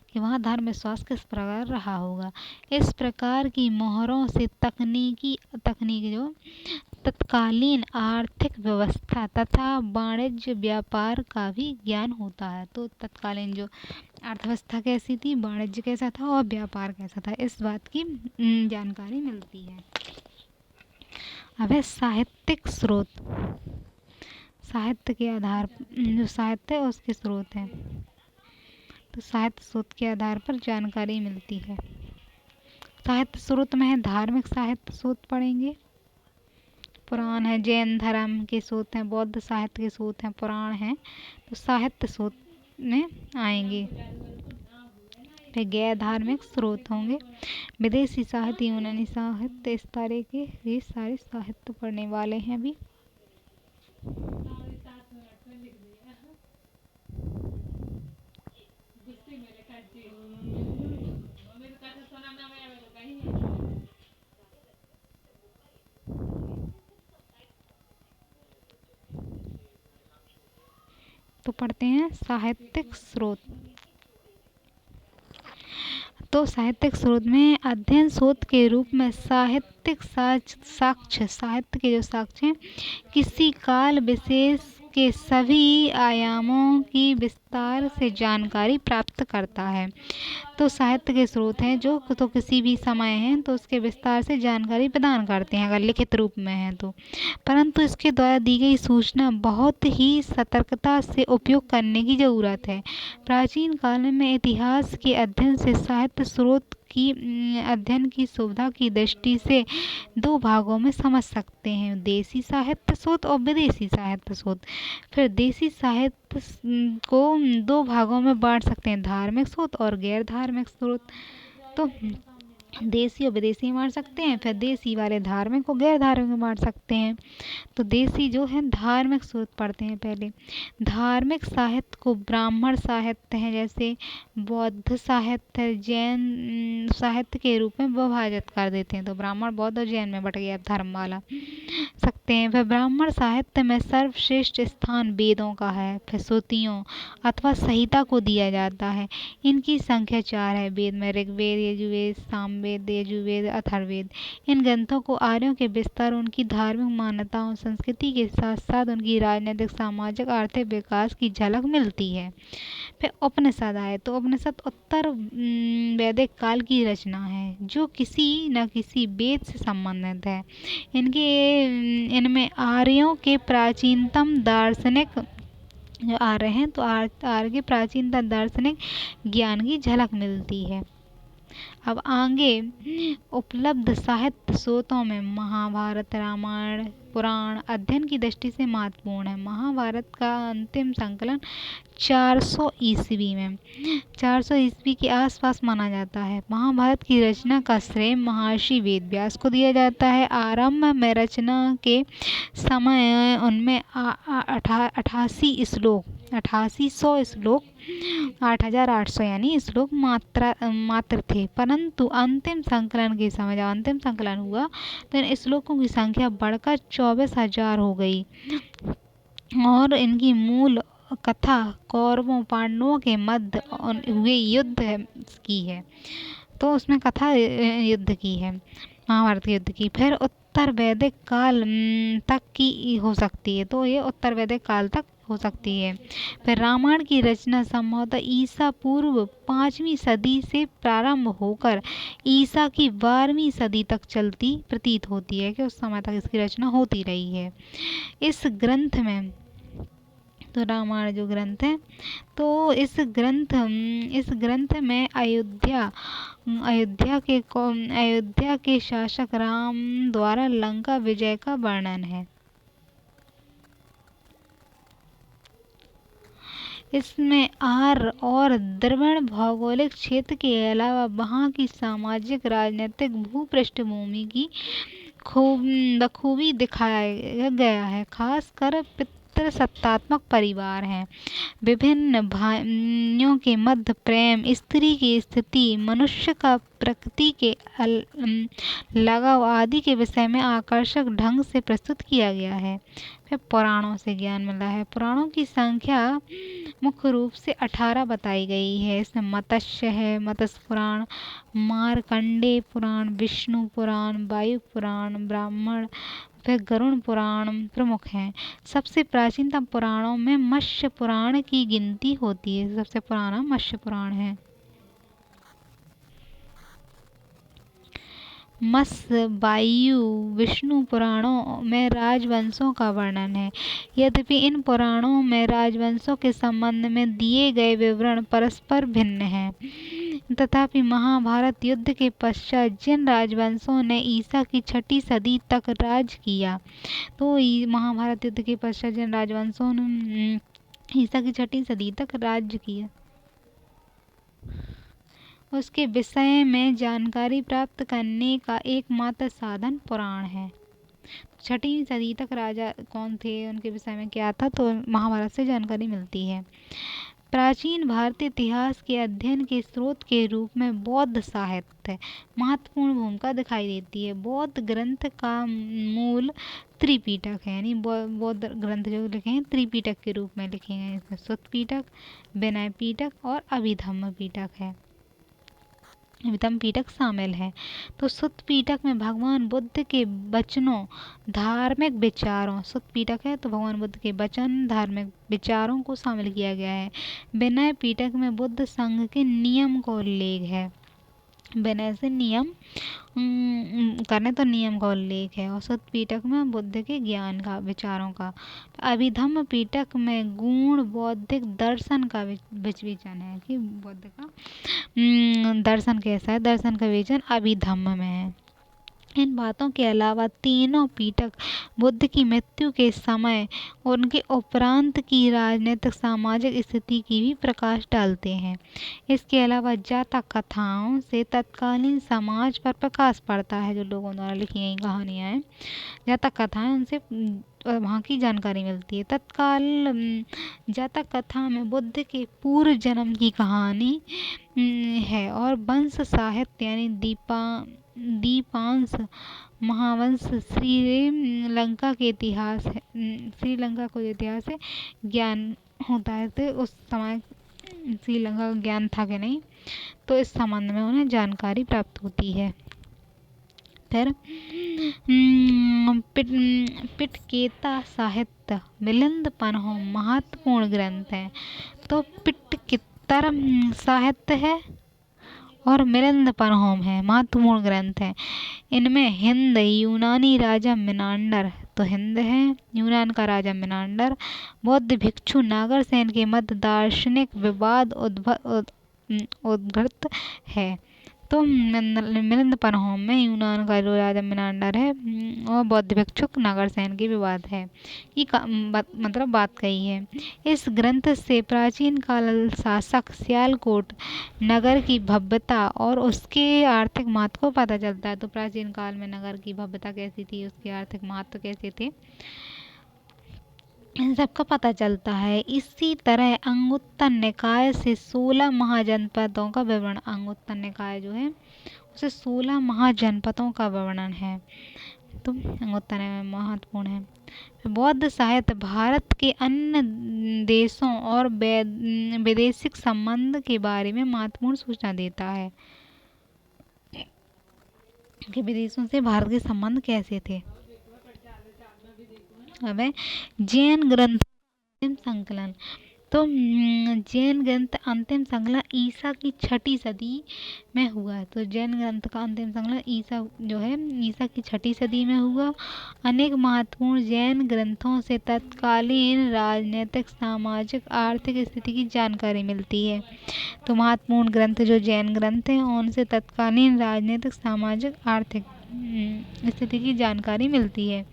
कि वहाँ धर्म विश्वास किस प्रकार रहा होगा। इस प्रकार की मोहरों से तकनीकी जो तत्कालीन आर्थिक व्यवस्था तथा वाणिज्य व्यापार का भी ज्ञान होता है। तो तत्कालीन जो अर्थव्यवस्था कैसी थी, वाणिज्य कैसा था और व्यापार कैसा था, इस बात की जानकारी मिलती है। अब है साहित्यिक स्रोत। साहित्य के आधार जो साहित्य है उसके स्रोत हैं, तो साहित्य स्रोत के आधार पर जानकारी मिलती है। साहित्य स्रोत में है धार्मिक साहित्य स्रोत पढ़ेंगे, पुराण है, जैन धर्म के स्रोत हैं, बौद्ध साहित्य के स्रोत हैं, पुराण हैं, तो साहित्य स्रोत में आएंगे। फिर गैर धार्मिक स्रोत होंगे विदेशी साहित्य, यूनानी साहित्य, इस तरह के ये सारे साहित्य पढ़ने वाले हैं अभी। तो पढ़ते हैं साहित्यिक स्रोत। तो साहित्यिक स्रोत में अध्ययन स्रोत के रूप में साहित्यिक साक्ष्य, साहित्य के जो साक्ष्य हैं, किसी काल विशेष के सभी आयामों की विस्तार से जानकारी प्राप्त करता है। तो साहित्य के स्रोत हैं जो तो किसी भी समय हैं तो उसके विस्तार से जानकारी प्रदान करते हैं अगर लिखित रूप में है तो, परंतु इसके द्वारा दी गई सूचना बहुत ही सतर्कता से उपयोग करने की जरूरत है। प्राचीन काल में इतिहास के अध्ययन से साहित्य स्रोत की अध्ययन की सुविधा की दृष्टि से दो भागों में समझ सकते हैं, देशी साहित्य स्रोत और विदेशी साहित्य स्रोत। फिर देशी साहित्य को दो भागों में बांट सकते हैं, धार्मिक स्रोत और गैर धार्मिक स्रोत। तो देशी और विदेशी बांट सकते हैं, फिर देशी वाले धार्मिक और गैर धार्मिक में बांट सकते हैं। तो देशी जो है धार्मिक स्रोत पढ़ते हैं पहले। धार्मिक साहित्य को ब्राह्मण साहित्य है जैसे बौद्ध साहित्य, जैन साहित्य के रूप में विभाजित कर देते हैं। तो ब्राह्मण, बौद्ध और जैन में बट गया धर्म वाला सकते हैं। फिर ब्राह्मण साहित्य में सर्वश्रेष्ठ स्थान वेदों का है, फिर श्रुतियों अथवा संहिता को दिया जाता है। इनकी संख्या 4 है, वेद में ऋग्वेद, यजुर्वेद, सामवेद, सामवेद, यजुर्वेद, अथर्ववेद। इन ग्रंथों को आर्यों के विस्तार, उनकी धार्मिक मान्यताओं, संस्कृति के साथ साथ उनकी राजनीतिक, सामाजिक, आर्थिक विकास की झलक मिलती है। फिर उपनिषद आए तो उपनिषद उत्तर वैदिक काल की रचना है जो किसी न किसी वेद से संबंधित है। इनमें आर्यों के प्राचीनतम दार्शनिक जो आ रहे हैं तो आर्य के प्राचीनतम दार्शनिक ज्ञान की झलक मिलती है। अब आगे उपलब्ध साहित्य स्रोतों में महाभारत, रामायण, पुराण अध्ययन की दृष्टि से महत्वपूर्ण है। महाभारत का अंतिम संकलन 400 ईस्वी में 400 ईस्वी के आसपास माना जाता है। महाभारत की रचना का श्रेय महर्षि वेदव्यास को दिया जाता है। आरंभ में रचना के समय उनमें 8800 श्लोक 8800 यानी श्लोक मात्र थे, परंतु अंतिम संकलन के समय जब अंतिम संकलन हुआ तो इन श्लोकों की संख्या बढ़कर 24,000 हो गई और इनकी मूल कथा कौरवों पांडवों के मध्य हुए युद्ध की है। तो उसमें कथा युद्ध की है, महाभारत युद्ध की। फिर उत्तर वैदिक काल तक की हो सकती है, तो ये उत्तर वैदिक काल तक हो सकती है। फिर रामायण की रचना संभवतः ईसा पूर्व 5वीं सदी से प्रारंभ होकर ईसा की 12वीं सदी तक चलती प्रतीत होती है कि उस समय तक इसकी रचना होती रही है। इस ग्रंथ में तो रामायण जो ग्रंथ है तो इस ग्रंथ में अयोध्या के शासक राम द्वारा लंका विजय का वर्णन है। इसमें आर और द्रविड़ भौगोलिक क्षेत्र के अलावा वहाँ की सामाजिक, राजनीतिक, भू पृष्ठभूमि की बखूबी दिखाया गया है। खासकर पितृसत्तात्मक परिवार हैं, विभिन्न भाइयों के मध्य प्रेम, स्त्री की स्थिति, मनुष्य का प्रकृति के लगाव आदि के विषय में आकर्षक ढंग से प्रस्तुत किया गया है। फिर पुराणों से ज्ञान मिला है। पुराणों की संख्या मुख्य रूप से 18 बताई गई है। इसमें मत्स्य है, मत्स्य पुराण, मार्कंडेय पुराण, विष्णु पुराण, वायु पुराण, ब्राह्मण, फिर गरुड़ पुराण प्रमुख हैं। सबसे प्राचीनतम पुराणों में मत्स्य पुराण की गिनती होती है। सबसे पुराना मत्स्य पुराण है। मत्स्य, वायु, विष्णु पुराणों में राजवंशों का वर्णन है। यद्यपि इन पुराणों में राजवंशों के संबंध में दिए गए विवरण परस्पर भिन्न हैं, तथापि महाभारत युद्ध के पश्चात जिन राजवंशों ने ईसा की 6ठी सदी तक राज किया, तो महाभारत युद्ध के पश्चात जिन राजवंशों ने ईसा की 6ठी सदी तक राज्य किया, उसके विषय में जानकारी प्राप्त करने का एकमात्र साधन पुराण है। 6ठी सदी तक राजा कौन थे, उनके विषय में क्या था, तो महाभारत से जानकारी मिलती है। प्राचीन भारतीय इतिहास के अध्ययन के स्रोत के रूप में बौद्ध साहित्य महत्वपूर्ण भूमिका दिखाई देती है। बौद्ध ग्रंथ का मूल त्रिपिटक है, यानी बौद्ध ग्रंथ जो लिखे हैं त्रिपिटक के रूप में लिखे हैं। इसमें सुत्त पिटक, विनय पिटक और अभिधम्म पिटक है। अभिधम्म पिटक शामिल है। तो सुत्त पिटक में भगवान बुद्ध के वचनों, धार्मिक विचारों, सुत्त पिटक है तो भगवान बुद्ध के वचन, धार्मिक विचारों को शामिल किया गया है। विनय पिटक में बुद्ध संघ के नियम का उल्लेख है। विनय से नियम करने तो नियम का उल्लेख है। और सुत्त पिटक में बुद्ध के ज्ञान का, विचारों का। अभिधम्म पिटक में गूढ़ बौद्धिक दर्शन का विवेचन है कि बुद्ध का दर्शन कैसा है, दर्शन का विवेचन अभिधम्म में है। इन बातों के अलावा तीनों पिटक बुद्ध की मृत्यु के समय उनके उपरांत की राजनीतिक, सामाजिक स्थिति की भी प्रकाश डालते हैं। इसके अलावा जातक कथाओं से तत्कालीन समाज पर प्रकाश पड़ता है। जो लोगों द्वारा लिखी गई कहानियाँ हैं, जातक कथाएं, उनसे वहाँ की जानकारी मिलती है। तत्काल जातक कथा में बुद्ध के पूर्व जन्म की कहानी है और वंश साहित्य यानी दीपांश, महावंश, श्रीलंका के इतिहास है, श्रीलंका को इतिहास है ज्ञान होता है। तो उस समय श्रीलंका का ज्ञान था कि नहीं, तो इस संबंध में उन्हें जानकारी प्राप्त होती है। फिर पिटकेता साहित्य मिलिंद पन्हों महत्वपूर्ण ग्रंथ है। तो पिटकित्तर साहित्य है और मिलिंद पन्हों है महत्वपूर्ण ग्रंथ है। इनमें हिंद यूनानी राजा मिनांडर, तो हिंद है यूनान का राजा मिनांडर, बौद्ध भिक्षु नागरसेन के मध्य दार्शनिक विवाद उद्भृत है। तो मिलिंद पन्हों में यूनान का जो राजा मिनांडर है और बौद्ध भिक्षुक नागरसेन के विवाद है, ये मतलब बात कही है। इस ग्रंथ से प्राचीन काल शासक सियालकोट नगर की भव्यता और उसके आर्थिक महत्व को पता चलता है। तो प्राचीन काल में नगर की भव्यता कैसी थी, उसके आर्थिक महत्व कैसे थे, इन सब का पता चलता है। इसी तरह अंगुत्तर निकाय से 16 महाजनपदों का विवरण, अंगुत्तर निकाय जो है उसे 16 महाजनपदों का वर्णन है। तो अंगुत्तर में महत्वपूर्ण है। बौद्ध साहित्य भारत के अन्य देशों और वैदेशिक संबंध के बारे में महत्वपूर्ण सूचना देता है कि विदेशों से भारत के संबंध कैसे थे। अब है जैन ग्रंथ अंतिम संकलन। तो जैन ग्रंथ अंतिम संकलन ईसा की 6ठी सदी में हुआ। तो जैन ग्रंथ का अंतिम संकलन ईसा की 6ठी सदी में हुआ। अनेक महत्वपूर्ण जैन ग्रंथों से तत्कालीन राजनीतिक सामाजिक आर्थिक स्थिति की जानकारी मिलती है। तो महत्वपूर्ण ग्रंथ जो जैन ग्रंथ हैं उनसे तत्कालीन राजनीतिक सामाजिक आर्थिक स्थिति की जानकारी मिलती है।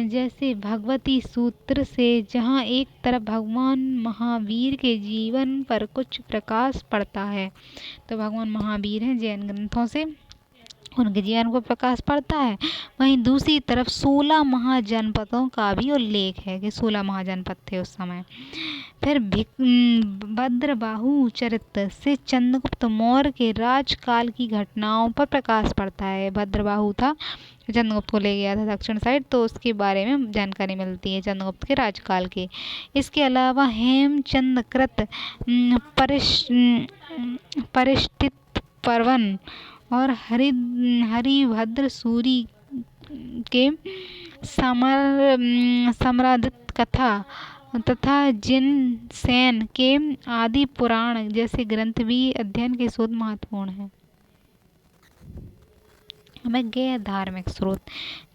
जैसे भगवती सूत्र से, जहाँ एक तरफ भगवान महावीर के जीवन पर कुछ प्रकाश पड़ता है। तो भगवान महावीर हैं जैन ग्रंथों से उनके जीवन को प्रकाश पड़ता है, वहीं दूसरी तरफ 16 महाजनपदों का भी उल्लेख है कि 16 महाजनपद थे उस समय। फिर भद्रबाहु चरित्र से चंद्रगुप्त मौर्य के राजकाल की घटनाओं पर प्रकाश पड़ता है। भद्रबाहु था, चंद्रगुप्त को ले गया था दक्षिण साइड, तो उसके बारे में जानकारी मिलती है चंद्रगुप्त के राजकाल की। इसके अलावा हेमचंद्रकृत परिष्ठित पर्वन और हरिभद्र सूरी के समरादित कथा तथा जिनसेन के आदि पुराण जैसे ग्रंथ भी अध्ययन के शोध महत्वपूर्ण है। हमें गैर धार्मिक स्रोत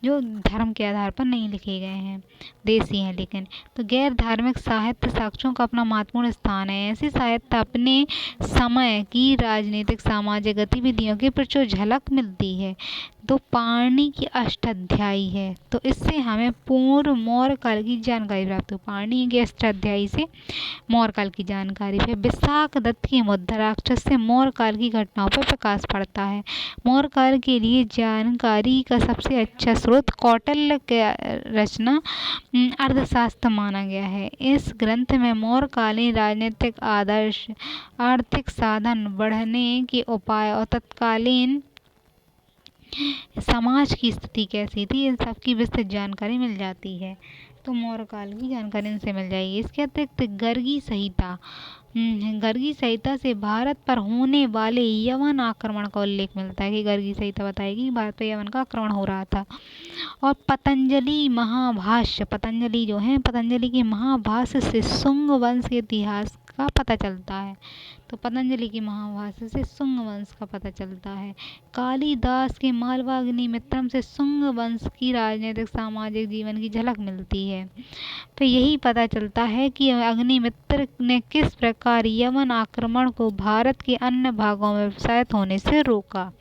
जो धर्म के आधार पर नहीं लिखे गए हैं, देसी हैं लेकिन, तो गैर धार्मिक साहित्य साक्ष्यों का अपना महत्वपूर्ण स्थान है। ऐसी साहित्य अपने समय की राजनीतिक सामाजिक गतिविधियों की प्रचुर झलक मिलती है। तो पाणिनि की अष्टाध्यायी है, तो इससे हमें पूर्व मौर्य काल की जानकारी प्राप्त हो। पाणिनि के अष्टाध्यायी से मौर्य काल की जानकारी। फिर विशाख दत्त की मुद्रा राक्षस से मौर्य काल की घटनाओं पर प्रकाश पड़ता है। मौर्य काल के लिए जानकारी का सबसे अच्छा स्रोत कौटिल्य की रचना अर्थशास्त्र माना गया है। इस ग्रंथ में मौर्यकालीन राजनीतिक आदर्श, आर्थिक साधन बढ़ने के उपाय और तत्कालीन समाज की स्थिति कैसी थी, इन सब की विस्तृत जानकारी मिल जाती है। तो मौर्य काल की जानकारी इनसे मिल जाएगी। इसके अतिरिक्त गर्गी संहिता से भारत पर होने वाले यवन आक्रमण का उल्लेख मिलता है कि गर्गी संहिता बताएगी भारत पर यवन का आक्रमण हो रहा था। और पतंजलि महाभाष्य, पतंजलि जो है पतंजलि के महाभाष्य से शुंग वंश के इतिहास का पता चलता है। तो पतंजलि की महाभाष्य से शुंग वंश का पता चलता है। कालिदास के मालवाग्निमित्रम से शुंग वंश की राजनीतिक सामाजिक जीवन की झलक मिलती है। तो यही पता चलता है कि अग्निमित्र ने किस प्रकार यवन आक्रमण को भारत के अन्य भागों में प्रसारित होने से रोका।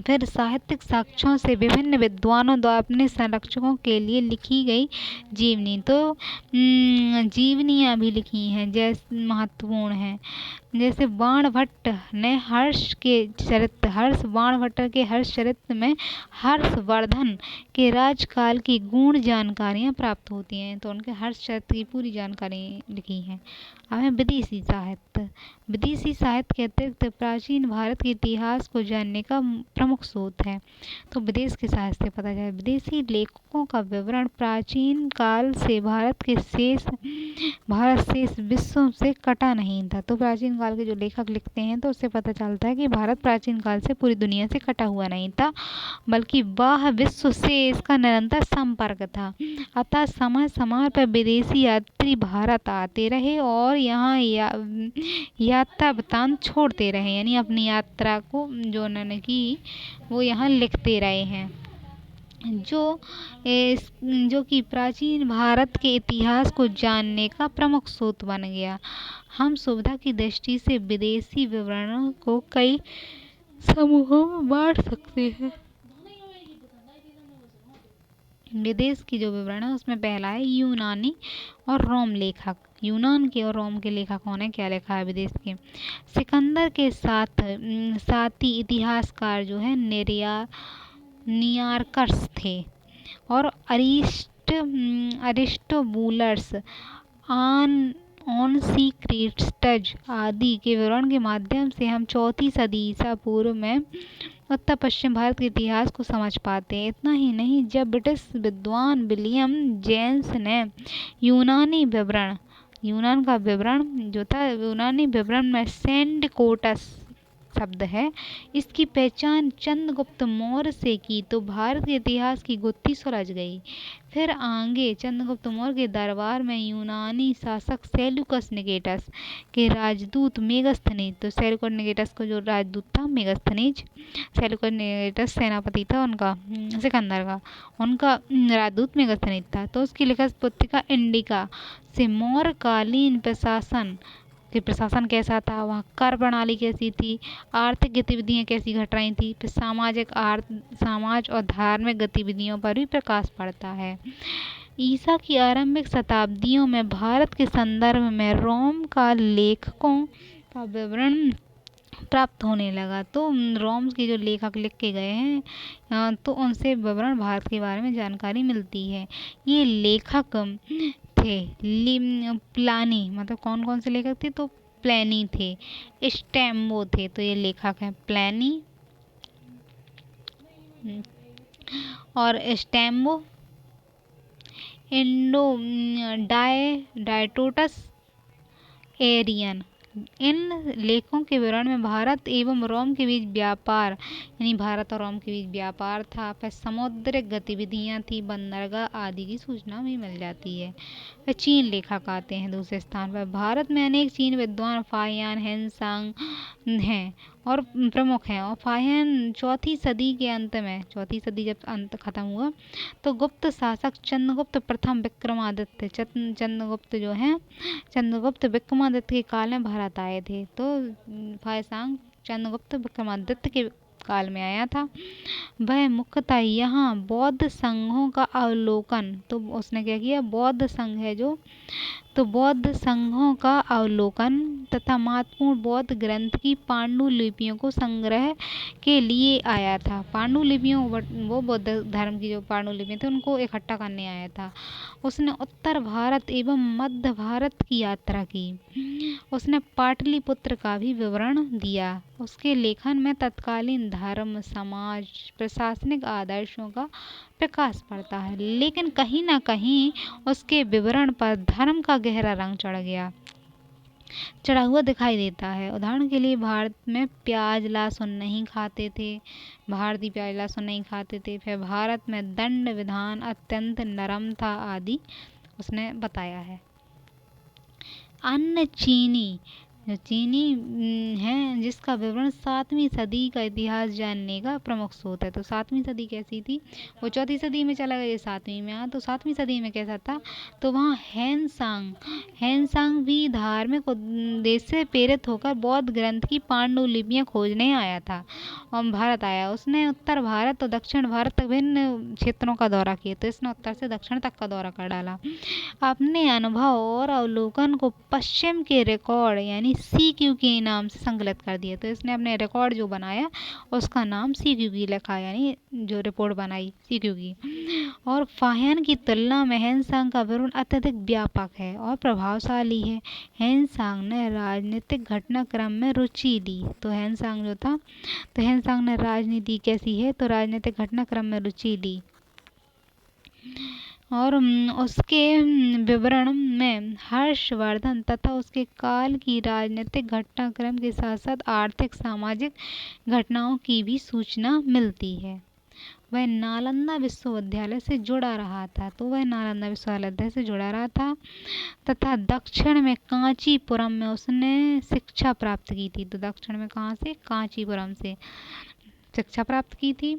फिर साहित्यिक साक्ष्यों से विभिन्न विद्वानों द्वारा अपने संरक्षकों के लिए लिखी गई जीवनी, तो जीवनियाँ भी लिखी हैं जैसे महत्वपूर्ण हैं। जैसे बाणभट्ट ने बाणभट्ट के हर्ष चरित्र में हर्षवर्धन के राजकाल की गूढ़ जानकारियाँ प्राप्त होती हैं। तो उनके हर्ष चरित्र की पूरी जानकारी लिखी है। अब है विदेशी साहित्य के अतिरिक्त प्राचीन भारत के इतिहास को जानने का प्रमुख स्रोत है। तो विदेश के साहित्य पता चले, विदेशी लेखकों का विवरण प्राचीन काल से भारत शेष विश्व से कटा नहीं था। तो प्राचीन काल के जो लेखक लिखते हैं तो उससे पता चलता है कि भारत प्राचीन काल से पूरी दुनिया से कटा हुआ नहीं था, बल्कि वह विश्व से इसका निरंतर संपर्क था। अतः समय समय पर विदेशी यात्री भारत आते रहे और यहाँ यात्रा वृत्तांत छोड़ते रहे, यानी अपनी यात्रा को जो उन्होंने की वो यहाँ लिखते रहे हैं, जो कि प्राचीन भारत के इतिहास को जानने का प्रमुख स्रोत बन गया। हम सुविधा की दृष्टि से विदेशी विवरणों को कई समूहों में बांट सकते हैं। विदेश की जो विवरण है उसमें पहला है यूनानी और रोम लेखक। यूनान के और रोम के लेखकों ने क्या लिखा है विदेश के? सिकंदर के साथी इतिहासकार जो है नियार्कस थे और अरिस्टोबुलस ऑनसीक्रिटस आदि के विवरण के माध्यम से हम 4वीं सदी ईसा पूर्व में उत्तर पश्चिम भारत के इतिहास को समझ पाते हैं। इतना ही नहीं, जब ब्रिटिश विद्वान विलियम जेम्स ने यूनान का विवरण जो था, यूनानी विवरण में सेंडकोटस शब्द है, इसकी पहचान चंद्रगुप्त मौर्य से की तो भारत के इतिहास की गुत्थी सुलझ गई। फिर आगे चंद्रगुप्त मौर्य के दरबार में यूनानी शासक सेल्यूकस निकेटस के राजदूत मेगास्थनीज, तो सेल्यूकस निकेटस को जो राजदूत था मेगास्थनीज, सेल्यूकस निकेटस सेनापति था उनका सिकंदर का, उनका राजदूत मेगास्थनीज था। तो उसकी लिखित पुस्तिका इंडिका से मौर्यकालीन प्रशासन कैसा था, वहाँ कर प्रणाली कैसी थी, आर्थिक गतिविधियाँ कैसी घट रही थी, फिर समाज और धार्मिक गतिविधियों पर भी प्रकाश पड़ता है। ईसा की आरंभिक शताब्दियों में भारत के संदर्भ में रोम का लेखकों का विवरण प्राप्त होने लगा। तो रोम के जो लेखक लिख के गए हैं तो उनसे विवरण भारत के बारे में जानकारी मिलती है। ये लेखक थे प्लानी, मतलब कौन कौन से लेखक थे? तो प्लानी थे, स्टैम्बो थे, तो ये लेखक हैं प्लानी और स्टैम्बो, डायटोटस, एरियन। इन लेखों के विवरण में भारत एवं रोम के बीच व्यापार, यानी भारत और रोम के बीच व्यापार था, फिर समुद्रिक गतिविधियां थी, बंदरगाह आदि की सूचना भी मिल जाती है। फिर चीन लेखक आते हैं दूसरे स्थान पर। भारत में अनेक चीन विद्वान फाहियान हेनसांग हैं और प्रमुख हैं, और फाहियान 4वीं सदी के अंत में, 4वीं सदी जब अंत खत्म हुआ तो गुप्त शासक चंद्रगुप्त प्रथम विक्रमादित्य, चंद्रगुप्त विक्रमादित्य के काल में भारत आए थे। तो फाहियान चंद्रगुप्त विक्रमादित्य के काल में आया था। वह मुख्यतः यहाँ बौद्ध संघों का अवलोकन, तो उसने क्या किया, बौद्ध संघ है जो, तो बौद्ध संघों का अवलोकन तथा महत्वपूर्ण बौद्ध ग्रंथ की पांडुलिपियों को संग्रह के लिए आया था। पांडुलिपियों, वो बौद्ध धर्म की जो पांडुलिपियाँ थी उनको इकट्ठा करने आया था। उसने उत्तर भारत एवं मध्य भारत की यात्रा की। उसने पाटलिपुत्र का भी विवरण दिया। उसके लेखन में तत्कालीन धर्म, समाज, प्रशासनिक आदर्शों का प्रकाश पड़ता है, लेकिन कहीं ना कहीं उसके विवरण पर धर्म का गहरा रंग चढ़ा हुआ दिखाई देता है। उदाहरण के लिए भारत में प्याज लहसुन नहीं खाते थे, भारतीय प्याज लहसुन नहीं खाते थे। फिर भारत में दंड विधान अत्यंत नरम था आदि उसने बताया है। अन्य चीनी है जिसका विवरण 7वीं सदी का इतिहास जानने का प्रमुख स्रोत है। तो 7वीं सदी कैसी थी, वो 4वीं सदी में चला गया, 7वीं में आया। तो 7वीं सदी में कैसा था, तो वहाँ हैनसांग भी धार्मिक उद्देश्य से प्रेरित होकर बौद्ध ग्रंथ की पांडुलिपियाँ खोजने आया था और भारत आया। उसने उत्तर भारत और दक्षिण भारत तक विभिन्न क्षेत्रों का दौरा किया। तो इसने उत्तर से दक्षिण तक का दौरा कर डाला। अपने अनुभव और अवलोकन को पश्चिम के रिकॉर्ड यानी CQ के नाम से संकलित कर दिया। तो इसने अपने रिकॉर्ड जो बनाया उसका नाम CQ लिखा, यानी जो रिपोर्ट बनाई CQ की। और फाहियान की तुलना में हेनसांग का विवरण अत्यधिक व्यापक है और प्रभावशाली है। हेनसांग ने राजनीतिक घटनाक्रम में रुचि ली। तो हेनसांग जो था, तो हेनसांग ने राजनीति कैसी है, तो राजनीतिक घटनाक्रम में रुचि ली। और उसके विवरण में हर्षवर्धन तथा उसके काल की राजनीतिक घटनाक्रम के साथ साथ आर्थिक सामाजिक घटनाओं की भी सूचना मिलती है। वह नालंदा विश्वविद्यालय से जुड़ा रहा था। तो वह नालंदा विश्वविद्यालय से जुड़ा रहा था तथा दक्षिण में कांचीपुरम में उसने शिक्षा प्राप्त की थी। तो दक्षिण में कहाँ से, कांचीपुरम से शिक्षा प्राप्त की थी।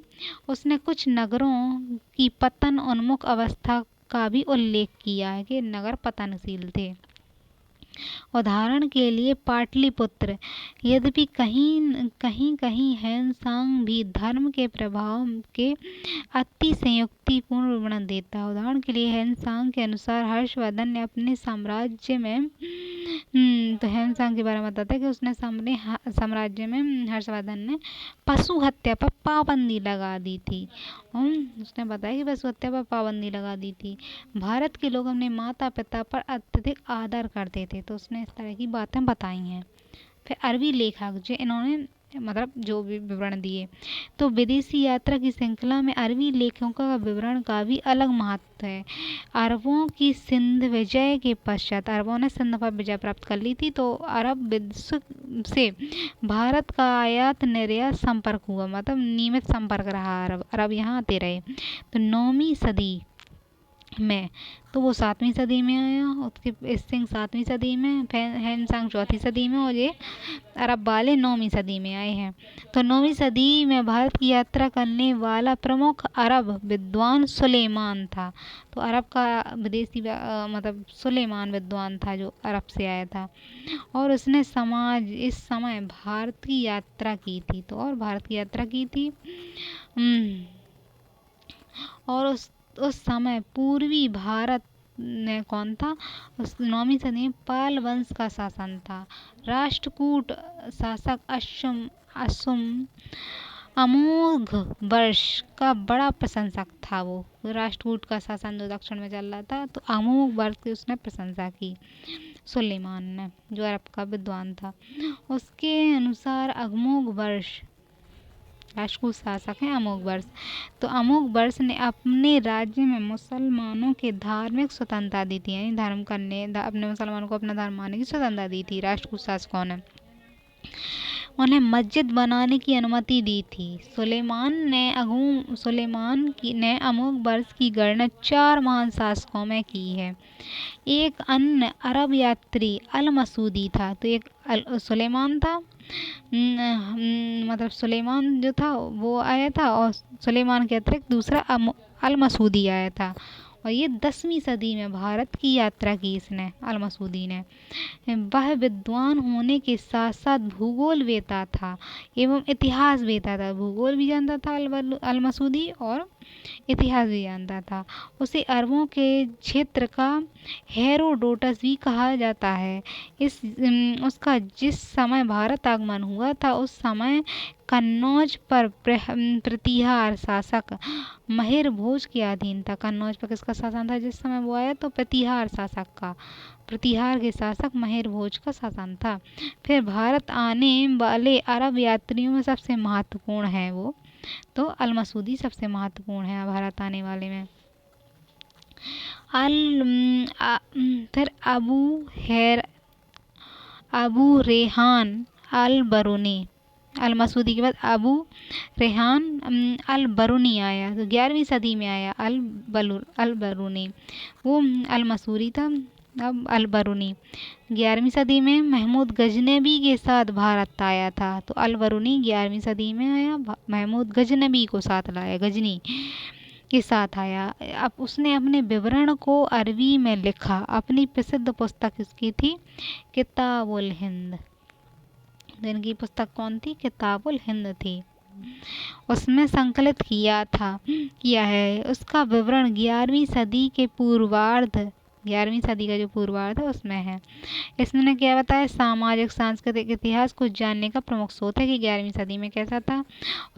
उसने कुछ नगरों की पतन उन्मुख अवस्था का भी उल्लेख किया है कि नगर पतनशील थे। उदाहरण के लिए पाटलिपुत्र। यद्यपि कहीं हेनसांग भी धर्म के प्रभाव के अति संयुक्तिपूर्ण विवरण देता है। उदाहरण के लिए हेनसांग के अनुसार हर्षवर्धन ने अपने साम्राज्य में तो हेनसांग के बारे में बताता है कि उसने अपने साम्राज्य में हर्षवर्धन ने पशु हत्या पर पाबंदी लगा दी थी। उसने बताया कि पशु हत्या पर पाबंदी लगा दी थी। भारत के लोग अपने माता पिता पर अत्यधिक आदर करते थे। तो उसने इस तरह की बातें बताई हैं। फिर अरबी लेखक जो इन्होंने मतलब जो भी विवरण दिए, तो विदेशी यात्रा की श्रृंखला में अरबी लेखकों का विवरण का भी अलग महत्व है। अरबों की सिंध विजय के पश्चात, अरबों ने सिंध पर विजय प्राप्त कर ली थी, तो अरब विश्व से भारत का आयात निर्यात संपर्क हुआ, मतलब नियमित संपर्क रहा। अरब यहाँ आते रहे। तो 9वीं सदी में, तो वो 7वीं सदी में आया, उसके सिंह 7वीं सदी में, हेनसांग 4थी सदी में, और ये अरब वाले 9वीं सदी में आए हैं। तो 9वीं सदी में भारत की यात्रा करने वाला प्रमुख अरब विद्वान सुलेमान था। तो अरब का विदेशी मतलब सुलेमान विद्वान था जो अरब से आया था, और उसने इस समय भारत की यात्रा की थी। तो और भारत की यात्रा की थी और उस समय पूर्वी भारत में कौन था, उस 9वीं सदी में पाल वंश का शासन था। राष्ट्रकूट शासक अशुम अमोघ वर्ष का बड़ा प्रशंसक था। वो राष्ट्रकूट का शासन जो दक्षिण में चल रहा था, तो अमोघ वर्ष की उसने प्रशंसा की सुलेमान ने, जो अरब का विद्वान था। उसके अनुसार अमोघ वर्ष राष्ट्रकूट शासक हैं अमोघ वर्ष। तो अमोघ वर्ष ने अपने राज्य में मुसलमानों के धार्मिक स्वतंत्रता दी थी, यानी धर्म करने, अपने मुसलमानों को अपना धर्म मानने की स्वतंत्रता दी थी राष्ट्रकूट शासकों ने। उन्हें मस्जिद बनाने की अनुमति दी थी। सुलेमान ने अमोघ वर्ष की गणना 4 महान शासकों में की है। एक अन्य अरब यात्री अल मसूदी था। तो एक सुलेमान था, मतलब सुलेमान जो था वो आया था, और सुलेमान के अतिरिक्त दूसरा अल मसूदी आया था, और ये 10वीं सदी में भारत की यात्रा की इसने, अल मसूदी ने। वह विद्वान होने के साथ साथ भूगोल वेता था एवं इतिहास वेता था। भूगोल भी जानता था अल मसूदी, और इतिहास भी जानता था। उसे अरबों के क्षेत्र का हेरोडोटस भी कहा जाता है। उसका जिस समय भारत आगमन हुआ था उस समय कन्नौज पर प्रतिहार शासक महिर भोज के अधीन था। कन्नौज पर किसका शासन था जिस समय वो आया, तो प्रतिहार के शासक महिर भोज का शासन था। फिर भारत आने वाले अरब यात्रियों में सबसे महत्वपूर्ण है वो, तो अल मसूदी सबसे महत्वपूर्ण है भारत आने वाले में। फिर अबू रेहान अल बरूनी, अल मसूदी के बाद अबू रेहान अल बरूनी आया, तो 11वीं सदी में आया अल बरूनी। वो अल मसूरी था, अब अल बरूनी 11वीं सदी में महमूद गजनबी के साथ भारत आया था। तो अल बरूनी 11वीं सदी में आया, महमूद गजनबी को साथ लाया, गजनी के साथ आया। अब उसने अपने विवरण को अरबी में लिखा। अपनी प्रसिद्ध पुस्तक इसकी थी किताबुल हिंद। इनकी पुस्तक कौन थी, किताबुल हिंद थी। उसमें संकलित किया है। उसका विवरण 11वीं सदी के पूर्वार्ध 11वीं सदी का जो पूर्वार्ध है उसमें है। इसमें क्या बताया, सामाजिक सांस्कृतिक इतिहास को जानने का प्रमुख स्रोत है कि 11वीं सदी में कैसा था।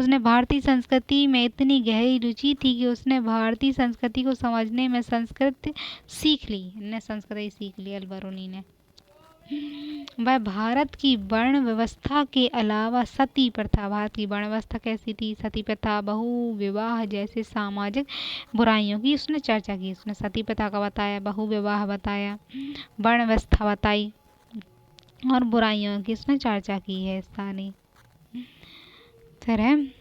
उसने भारतीय संस्कृति में इतनी गहरी रुचि थी कि उसने भारतीय संस्कृति को समझने में संस्कृत सीख ली, ने संस्कृत सीख ली अलबरूनी ने। वह भारत की वर्ण व्यवस्था के अलावा सती प्रथा, भारत की वर्ण व्यवस्था कैसी थी, सती प्रथा, बहु विवाह जैसे सामाजिक बुराइयों की उसने चर्चा की। उसने सती प्रथा का बताया, बहु विवाह बताया, वर्ण व्यवस्था बताई और बुराइयों की उसने चर्चा की है सारी। फिर है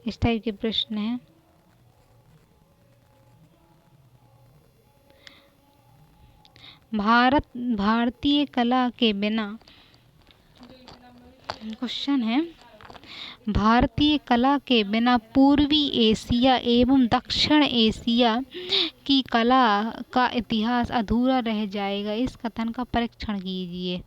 इस टाइप के प्रश्न हैं। भारतीय कला के बिना, क्वेश्चन है, भारतीय कला के बिना पूर्वी एशिया एवं दक्षिण एशिया की कला का इतिहास अधूरा रह जाएगा। इस कथन का परीक्षण कीजिए।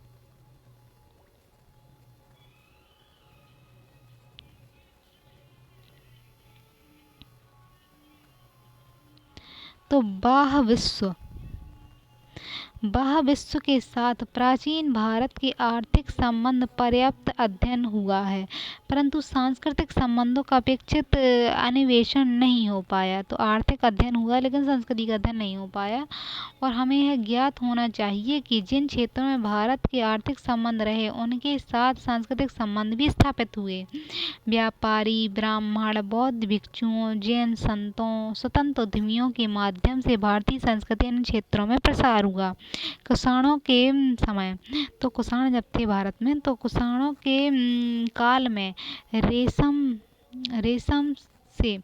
तो बाह्य विश्व के साथ प्राचीन भारत के आर्थिक संबंध पर्याप्त अध्ययन हुआ है, परंतु सांस्कृतिक संबंधों का अपेक्षित अन्वेषण नहीं हो पाया। तो आर्थिक अध्ययन हुआ लेकिन संस्कृति का अध्ययन नहीं हो पाया। और हमें यह ज्ञात होना चाहिए कि जिन क्षेत्रों में भारत के आर्थिक संबंध रहे उनके साथ सांस्कृतिक संबंध भी स्थापित हुए। व्यापारी, ब्राह्मण, बौद्ध भिक्षुओं, जैन संतों, स्वतंत्र उद्यमियों के माध्यम से भारतीय संस्कृति इन क्षेत्रों में प्रसार हुआ। कुषाणों के समय, तो कुषाण जब थे भारत में, तो कुषाणों के काल में रेशम से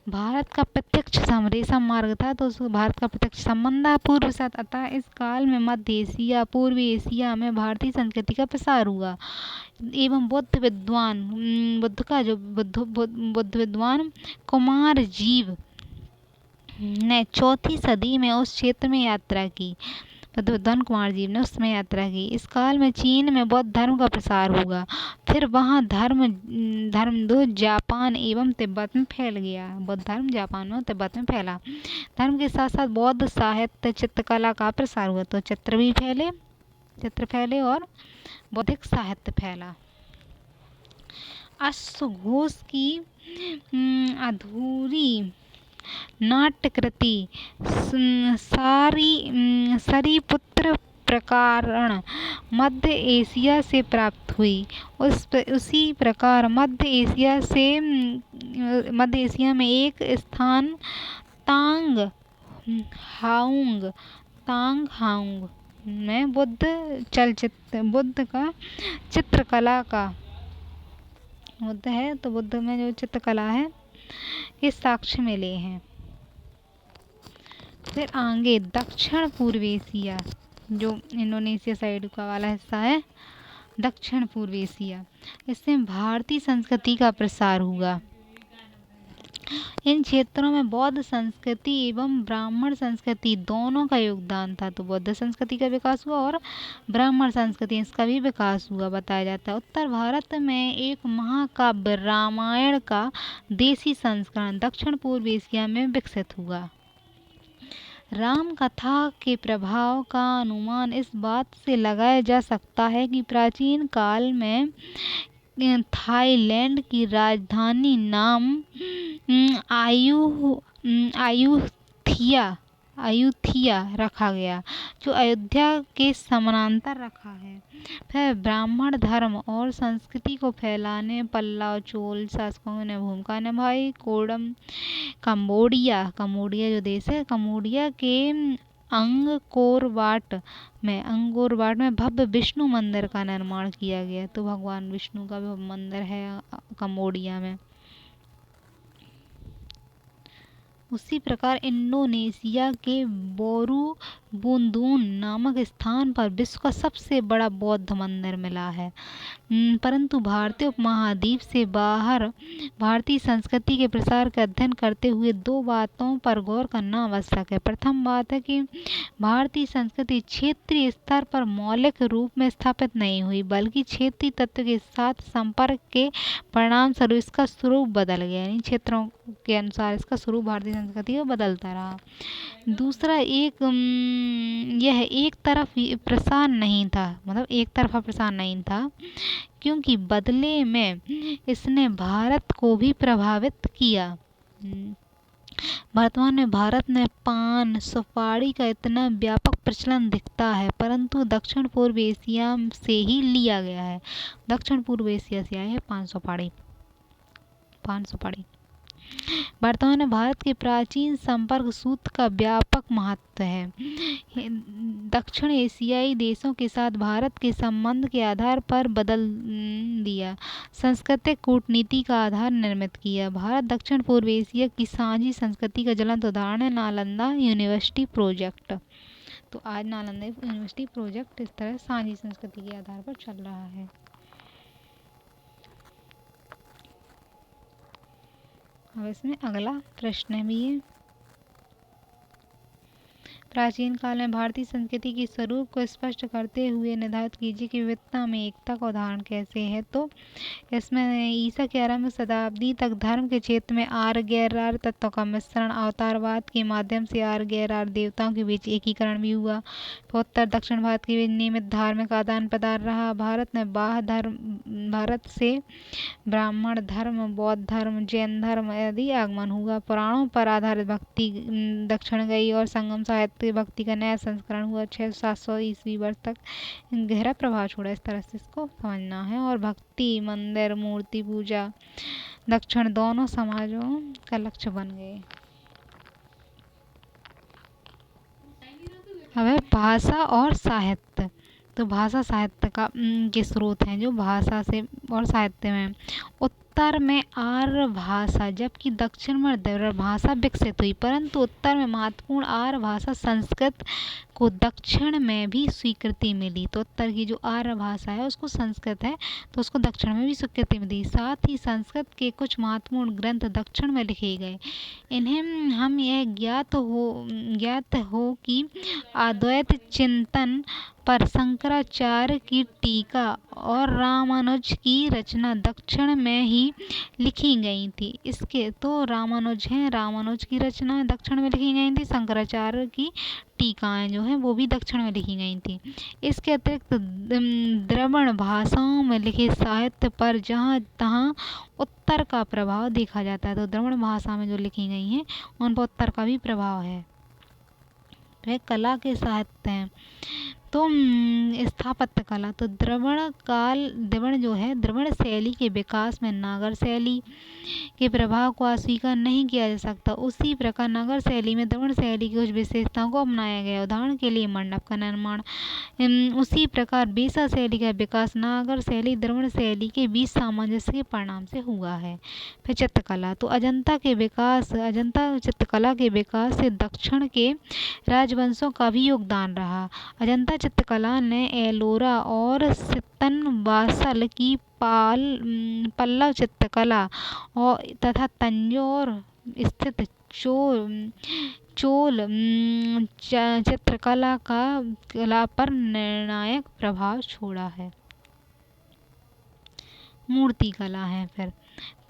भारत का प्रत्यक्ष रेशम मार्ग था, तो उस भारत का प्रत्यक्ष संबंध पूर्व साथ। अतः इस काल में मध्य एशिया, पूर्वी एशिया में भारतीय संस्कृति का प्रसार हुआ एवं बुद्ध विद्वान कुमारजीव ने 4वीं सदी में उस क्षेत्र में यात्रा की। विद्वान कुमारजीव ने उसमें यात्रा की। इस काल में चीन में बौद्ध धर्म का प्रसार हुआ, फिर वहाँ धर्म दो जापान एवं तिब्बत में फैल गया। बौद्ध धर्म जापान में तिब्बत में फैला। धर्म के साथ साथ बौद्ध साहित्य, चित्रकला का प्रसार हुआ। तो चित्र फैले और बौद्धिक साहित्य फैला। अश्वघोष की अधूरी नाट्यकृति सारीपुत्र प्रकरण मध्य एशिया से प्राप्त हुई। उसी प्रकार मध्य एशिया में एक स्थान तांग हाउंग में बुद्ध का चित्रकला का बुद्ध है, तो बुद्ध में जो चित्रकला है ये साक्ष्य मिले हैं। फिर आगे दक्षिण पूर्व एशिया, जो इंडोनेशिया साइड का वाला हिस्सा है, दक्षिण पूर्व एशिया, इसमें भारतीय संस्कृति का प्रसार हुआ। इन क्षेत्रों में बौद्ध संस्कृति एवं ब्राह्मण संस्कृति दोनों का योगदान था। तो बौद्ध संस्कृति का विकास हुआ और ब्राह्मण संस्कृति इसका भी विकास हुआ बताया जाता है। उत्तर भारत में एक महाकाव्य रामायण का देसी संस्करण दक्षिण पूर्व एशिया में विकसित हुआ। राम कथा के प्रभाव का अनुमान इस बात से लगाया जा सकता है कि प्राचीन काल में थाईलैंड की राजधानी नाम अयुथिया रखा गया, जो अयोध्या के समानांतर रखा है। फिर ब्राह्मण धर्म और संस्कृति को फैलाने पल्लव चोल शासकों ने भूमिका निभाई। कंबोडिया जो देश है, कंबोडिया के अंगकोर वाट में भव्य विष्णु मंदिर का निर्माण किया गया। तो भगवान विष्णु का भी मंदिर है कंबोडिया में। उसी प्रकार इंडोनेशिया के बुंदून नामक स्थान पर विश्व का सबसे बड़ा बौद्ध मंदिर मिला है। परंतु भारतीय उपमहाद्वीप से बाहर भारतीय संस्कृति के प्रसार का अध्ययन करते हुए दो बातों पर गौर करना आवश्यक है। प्रथम बात है कि भारतीय संस्कृति क्षेत्रीय स्तर पर मौलिक रूप में स्थापित नहीं हुई, बल्कि क्षेत्रीय तत्व के साथ संपर्क के परिणाम स्वरूप इसका स्वरूप बदल गया, यानी क्षेत्रों के अनुसार इसका स्वरूप भारतीय संस्कृति का बदलता रहा। दूसरा, यह एक तरफ प्रसार नहीं था, मतलब एक तरफा प्रसार नहीं था, क्योंकि बदले में इसने भारत को भी प्रभावित किया। वर्तमान में भारत में पान सुपारी का इतना व्यापक प्रचलन दिखता है, परंतु दक्षिण पूर्व एशिया से ही लिया गया है। दक्षिण पूर्व एशिया से आया है पान सुपारी। वर्तमान में भारत के प्राचीन संपर्क सूत्र का व्यापक महत्व है। दक्षिण एशियाई देशों के साथ भारत के संबंध के आधार पर बदल दिया, सांस्कृतिक कूटनीति का आधार निर्मित किया। भारत दक्षिण पूर्व एशिया की साझी संस्कृति का ज्वलंत उदाहरण है नालंदा यूनिवर्सिटी प्रोजेक्ट। तो आज नालंदा यूनिवर्सिटी प्रोजेक्ट इस तरह साझी संस्कृति के आधार पर चल रहा है। अब इसमें अगला प्रश्न भी है, प्राचीन काल में भारतीय संस्कृति के स्वरूप को स्पष्ट करते हुए निर्धारित कीजिए कि विविधता में एकता का उदाहरण कैसे है। तो इसमें ईसा की आरंभ शताब्दी तक धर्म के क्षेत्र में आर्य गैर आर्य तत्वों का मिश्रण, अवतारवाद के माध्यम से आर्य गैर आर्य देवताओं के बीच एकीकरण भी हुआ। उत्तर दक्षिण भारत के बीच नियमित धार्मिक आदान प्रदान रहा। भारत से ब्राह्मण धर्म, बौद्ध धर्म, जैन धर्म आदि आगमन हुआ। पुराणों पर आधारित भक्ति दक्षिण गई और संगम साहित्य भक्ति का नया संस्करण हुआ। 600-700 ईस्वी वर्ष तक गहरा प्रभाव छोड़ा। इस तरह से इसको समझना है। और भक्ति, मंदिर, मूर्ति पूजा दक्षिण दोनों समाजों का लक्ष्य बन गए। अब है भाषा और साहित्य। तो भाषा साहित्य का के स्रोत हैं जो भाषा से और साहित्य में। उत्तर में आर्य भाषा जबकि दक्षिण में द्रविड़ भाषा विकसित हुई, परंतु उत्तर में महत्वपूर्ण आर्य भाषा संस्कृत को दक्षिण में भी स्वीकृति मिली। तो उत्तर की जो आर्य भाषा है उसको संस्कृत है, तो उसको दक्षिण में भी स्वीकृति मिली। साथ ही संस्कृत के कुछ महत्वपूर्ण ग्रंथ दक्षिण में लिखे गए। इन्हें हम यह ज्ञात हो कि अद्वैत चिंतन पर शंकराचार्य की टीका और रामानुज की रचना दक्षिण में ही लिखी गई थी। इसके तो रामानुज की रचना दक्षिण में लिखी गई थी, शंकराचार्य की टीकाएं जो हैं वो भी दक्षिण में लिखी गई थी। इसके अतिरिक्त द्रविड़ भाषाओं में लिखे साहित्य पर जहाँ तहाँ उत्तर का प्रभाव देखा जाता है। तो द्रविड़ भाषा में जो लिखी गई हैं उन पर उत्तर का भी प्रभाव है। वह कला के साहित्य हैं। तो स्थापत्य कला, तो द्रविड़ शैली के विकास में नागर शैली के प्रभाव को अस्वीकार नहीं किया जा सकता। उसी प्रकार नागर शैली में द्रविड़ शैली की कुछ विशेषताओं को अपनाया गया। उदाहरण के लिए मंडप का निर्माण। उसी प्रकार बेसा शैली का विकास नागर शैली द्रविड़ शैली के बीच सामंजस्य के परिणाम से हुआ है। फिर चित्रकला, तो अजंता चित्रकला के विकास से दक्षिण के राजवंशों का भी योगदान रहा। अजंता चित्रकला ने एलोरा और सितनवासल की पल्लव चित्रकला और तथा तंजौर स्थित चोल चित्रकला कला पर निर्णायक प्रभाव छोड़ा है। मूर्ति कला है। फिर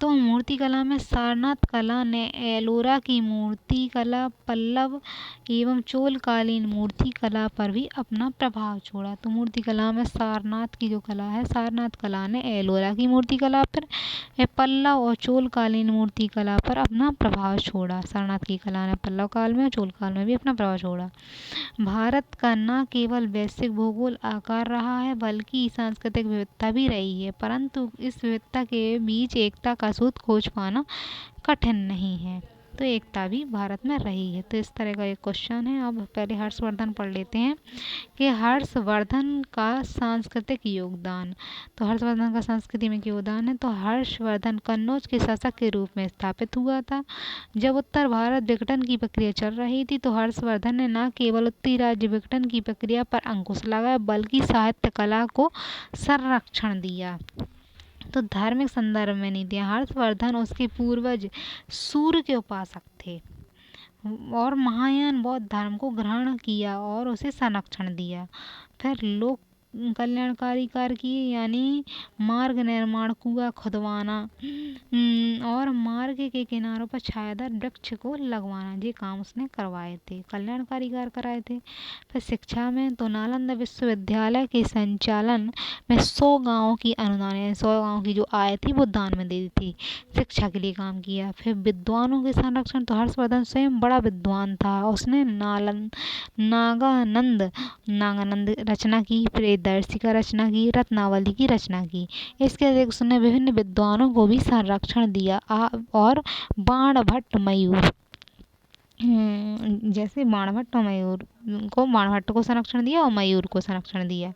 तो मूर्ति कला में सारनाथ कला ने एलोरा की मूर्ति कला, पल्लव एवं चोलकालीन मूर्ति कला पर भी अपना प्रभाव छोड़ा। तो मूर्ति कला में सारनाथ की जो कला है, सारनाथ कला ने एलोरा की मूर्ति कला पर, पल्लव और चोलकालीन मूर्ति कला पर अपना प्रभाव छोड़ा। सारनाथ की कला ने पल्लव काल में और चोल काल में भी अपना प्रभाव छोड़ा। भारत का न केवल वैश्विक भूगोल आकार रहा है बल्कि सांस्कृतिक विविधता भी रही है, परंतु इस विविधता के बीच एकता का सूत्र खोज पाना कठिन नहीं है। तो एकता भी भारत में रही है। तो इस तरह का एक क्वेश्चन है। अब पहले हर्षवर्धन पढ़ लेते हैं कि हर्षवर्धन का सांस्कृतिक योगदान। तो हर्षवर्धन का संस्कृति में योगदान है, तो हर्षवर्धन कन्नौज के शासक के रूप में स्थापित हुआ था। जब उत्तर भारत विघटन की प्रक्रिया चल रही थी तो हर्षवर्धन ने न केवल उत्तरी राज्य विघटन की प्रक्रिया पर अंकुश लगाया बल्कि साहित्य कला को संरक्षण दिया। तो धार्मिक संदर्भ में नहीं दिया। हर्षवर्धन उसके पूर्वज सूर्य के उपासक थे और महायान बौद्ध धर्म को ग्रहण किया और उसे संरक्षण दिया। फिर लोक कल्याणकारी कार्य किए, यानी मार्ग निर्माण, कुआं खुदवाना और मार्ग के किनारों पर छायादार वृक्ष को लगवाना, ये काम उसने करवाए थे, कल्याणकारी कार्य कराए थे। फिर शिक्षा में तो नालंदा विश्वविद्यालय के संचालन में 100 गाँवों की अनुदान, 100 गाँव की जो आय थी वो दान में दे दी थी, शिक्षा के लिए काम किया। फिर विद्वानों के संरक्षण, तो हर्षवर्धन स्वयं बड़ा विद्वान था, उसने नागानंद रचना की, प्रियदर्शिका रचना की, रत्नावली की रचना की। इसके अतिरिक्त उसने विभिन्न विद्वानों को भी संरक्षण दिया और बाणभट्ट मयूर, जैसे बाणभट्ट को संरक्षण दिया और मयूर को संरक्षण दिया,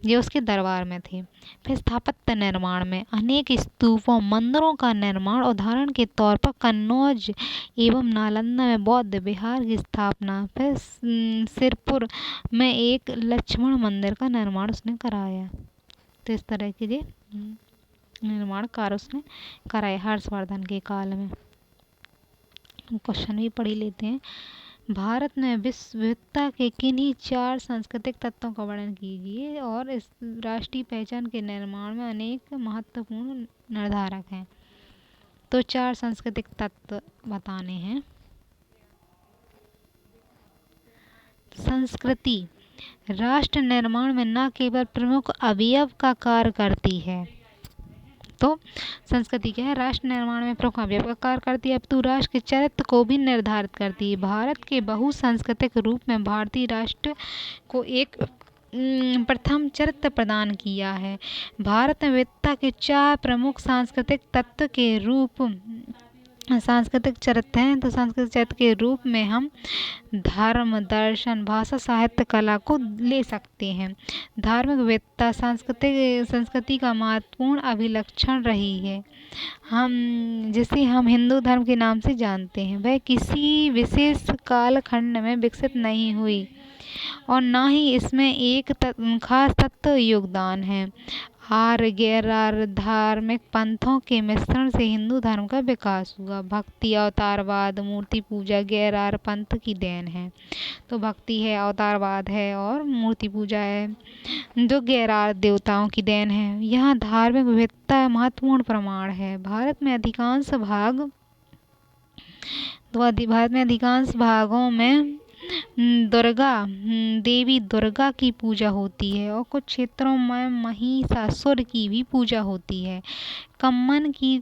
ये उसके दरबार में थे। फिर स्थापत्य निर्माण में अनेक स्तूपों, मंदिरों का निर्माण, उदाहरण के तौर पर कन्नौज एवं नालंदा में बौद्ध विहार की स्थापना। फिर सिरपुर में एक लक्ष्मण मंदिर का निर्माण उसने कराया। तो इस तरह के निर्माण कार्य उसने कराए हर्षवर्धन के काल में। क्वेश्चन भी पढ़ ही लेते हैं। भारत में विश्व विविधता के किन्हीं 4 सांस्कृतिक तत्वों का वर्णन कीजिए और इस राष्ट्रीय पहचान के निर्माण में अनेक महत्वपूर्ण निर्धारक हैं। तो 4 सांस्कृतिक तत्व बताने हैं। संस्कृति राष्ट्र निर्माण में न केवल प्रमुख अवयव का कार्य करती है, तो संस्कृति क्या है, राष्ट्र निर्माण में प्रमुख अवयव का कार्य करती है, अपितु राष्ट्र के चरित्र को भी निर्धारित करती है। भारत के बहुसांस्कृतिक रूप में भारतीय राष्ट्र को एक प्रथम चरित्र प्रदान किया है। भारत में विविधता के 4 प्रमुख सांस्कृतिक तत्व के रूप सांस्कृतिक चरित्र हैं। तो सांस्कृतिक चरित्र के रूप में हम धर्म, दर्शन, भाषा, साहित्य, कला को ले सकते हैं। धार्मिक विविधता संस्कृति का महत्वपूर्ण अभिलक्षण रही है। जिसे हम हिंदू धर्म के नाम से जानते हैं, वह किसी विशेष कालखंड में विकसित नहीं हुई और न ही इसमें एक खास तत्व योगदान है। आर्य गैर आर्य धार्मिक पंथों के मिश्रण से हिंदू धर्म का विकास हुआ। भक्ति, अवतारवाद, मूर्ति पूजा गैर आर्य पंथ की देन है। तो भक्ति है, अवतारवाद है और मूर्ति पूजा है, जो गैर आर्य देवताओं की देन है। यहाँ धार्मिक विविधता महत्वपूर्ण प्रमाण है। भारत में अधिकांश भागों में देवी दुर्गा की पूजा होती है और कुछ क्षेत्रों में महिषासुर की भी पूजा होती है। कम्मन की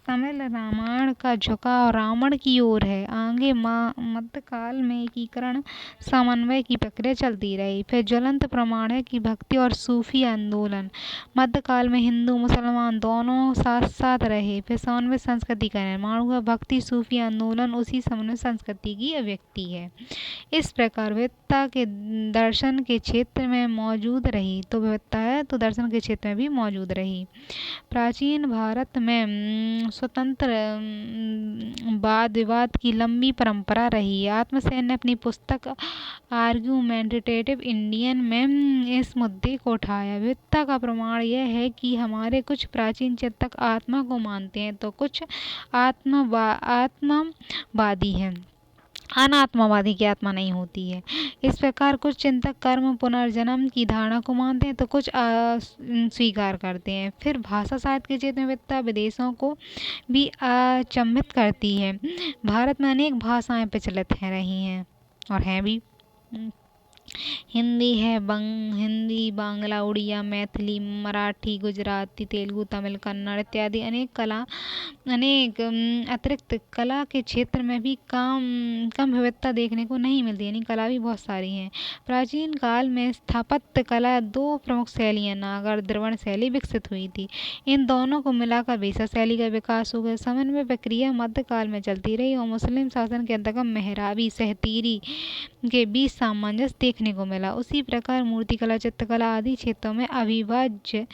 तमिल रामायण का झुकाव रावण की ओर है। आगे मध्यकाल में एकीकरण समन्वय की प्रक्रिया चलती रही। फिर ज्वलंत प्रमाण है कि भक्ति और सूफी आंदोलन मध्यकाल में हिंदू मुसलमान दोनों साथ साथ रहे। फिर समन्वय संस्कृति का निर्माण हुआ। भक्ति सूफी आंदोलन उसी समन्वय संस्कृति की अभिव्यक्ति है। इस प्रकार विविधता के दर्शन के क्षेत्र में मौजूद रही, तो विविधता है तो दर्शन के क्षेत्र में भी मौजूद रही। प्राचीन भारत में स्वतंत्र वाद विवाद की लंबी परंपरा रही। आत्मसेन ने अपनी पुस्तक आर्गुमेंटेटिव इंडियन में इस मुद्दे को उठाया। विविधता का प्रमाण यह है कि हमारे कुछ प्राचीन चिंतक आत्मा को मानते हैं तो कुछ आत्मवादी हैं, अनात्मवादी की आत्मा नहीं होती है। इस प्रकार कुछ चिंतक कर्म पुनर्जन्म की धारणा को मानते हैं तो कुछ स्वीकार करते हैं। फिर भाषा साहित्य के क्षेत्र में विविधता विदेशों को भी अचंभित करती है। भारत में अनेक भाषाएं प्रचलित रही हैं और हैं भी। हिंदी है हिंदी, बांग्ला, उड़िया, मैथिली, मराठी, गुजराती, तेलुगु, तमिल, कन्नड़ इत्यादि अनेक अतिरिक्त कला के क्षेत्र में भी कम विविधता देखने को नहीं मिलती, यानी कला भी बहुत सारी हैं। प्राचीन काल में स्थापत्य कला दो प्रमुख शैलियाँ नागर द्रविड़ शैली विकसित हुई थी। इन दोनों को मिलाकर वेसा शैली का विकास हो गया। समन्वय प्रक्रिया मध्यकाल में चलती रही और मुस्लिम शासन के अंतर्गत मेहराबी सहतीरी के बीच सामंजस्य देखने को मिला। उसी प्रकार मूर्तिकला, चित्रकला आदि क्षेत्रों में अविभाज्य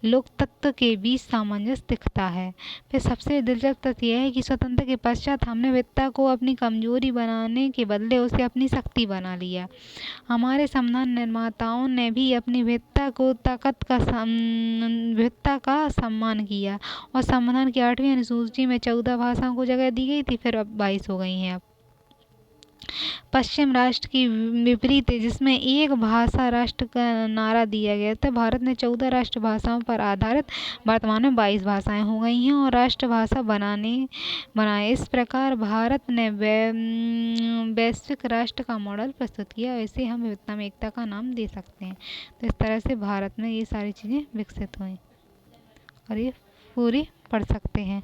लोक तत्व के बीच सामंजस्य दिखता है। फिर सबसे दिलचस्प तथ्य यह है कि स्वतंत्रता के पश्चात हमने विविधता को अपनी कमजोरी बनाने के बदले उसे अपनी शक्ति बना लिया। हमारे संविधान निर्माताओं ने भी अपनी विविधता का सम्मान किया और संविधान की 8वीं अनुसूची में 14 भाषाओं को जगह दी गई थी, फिर अब 22 हो गई हैं। अब पश्चिम राष्ट्र की विपरीत जिसमें एक भाषा राष्ट्र का नारा दिया गया था, भारत ने 14 राष्ट्र भाषाओं पर आधारित वर्तमान में 22 भाषाएं हो गई हैं और राष्ट्रभाषा बनाए। इस प्रकार भारत ने वैश्विक राष्ट्र का मॉडल प्रस्तुत किया। इसे हम विविधता में एकता का नाम दे सकते हैं। तो इस तरह से भारत में ये सारी चीज़ें विकसित हुई और ये पूरी पढ़ सकते हैं।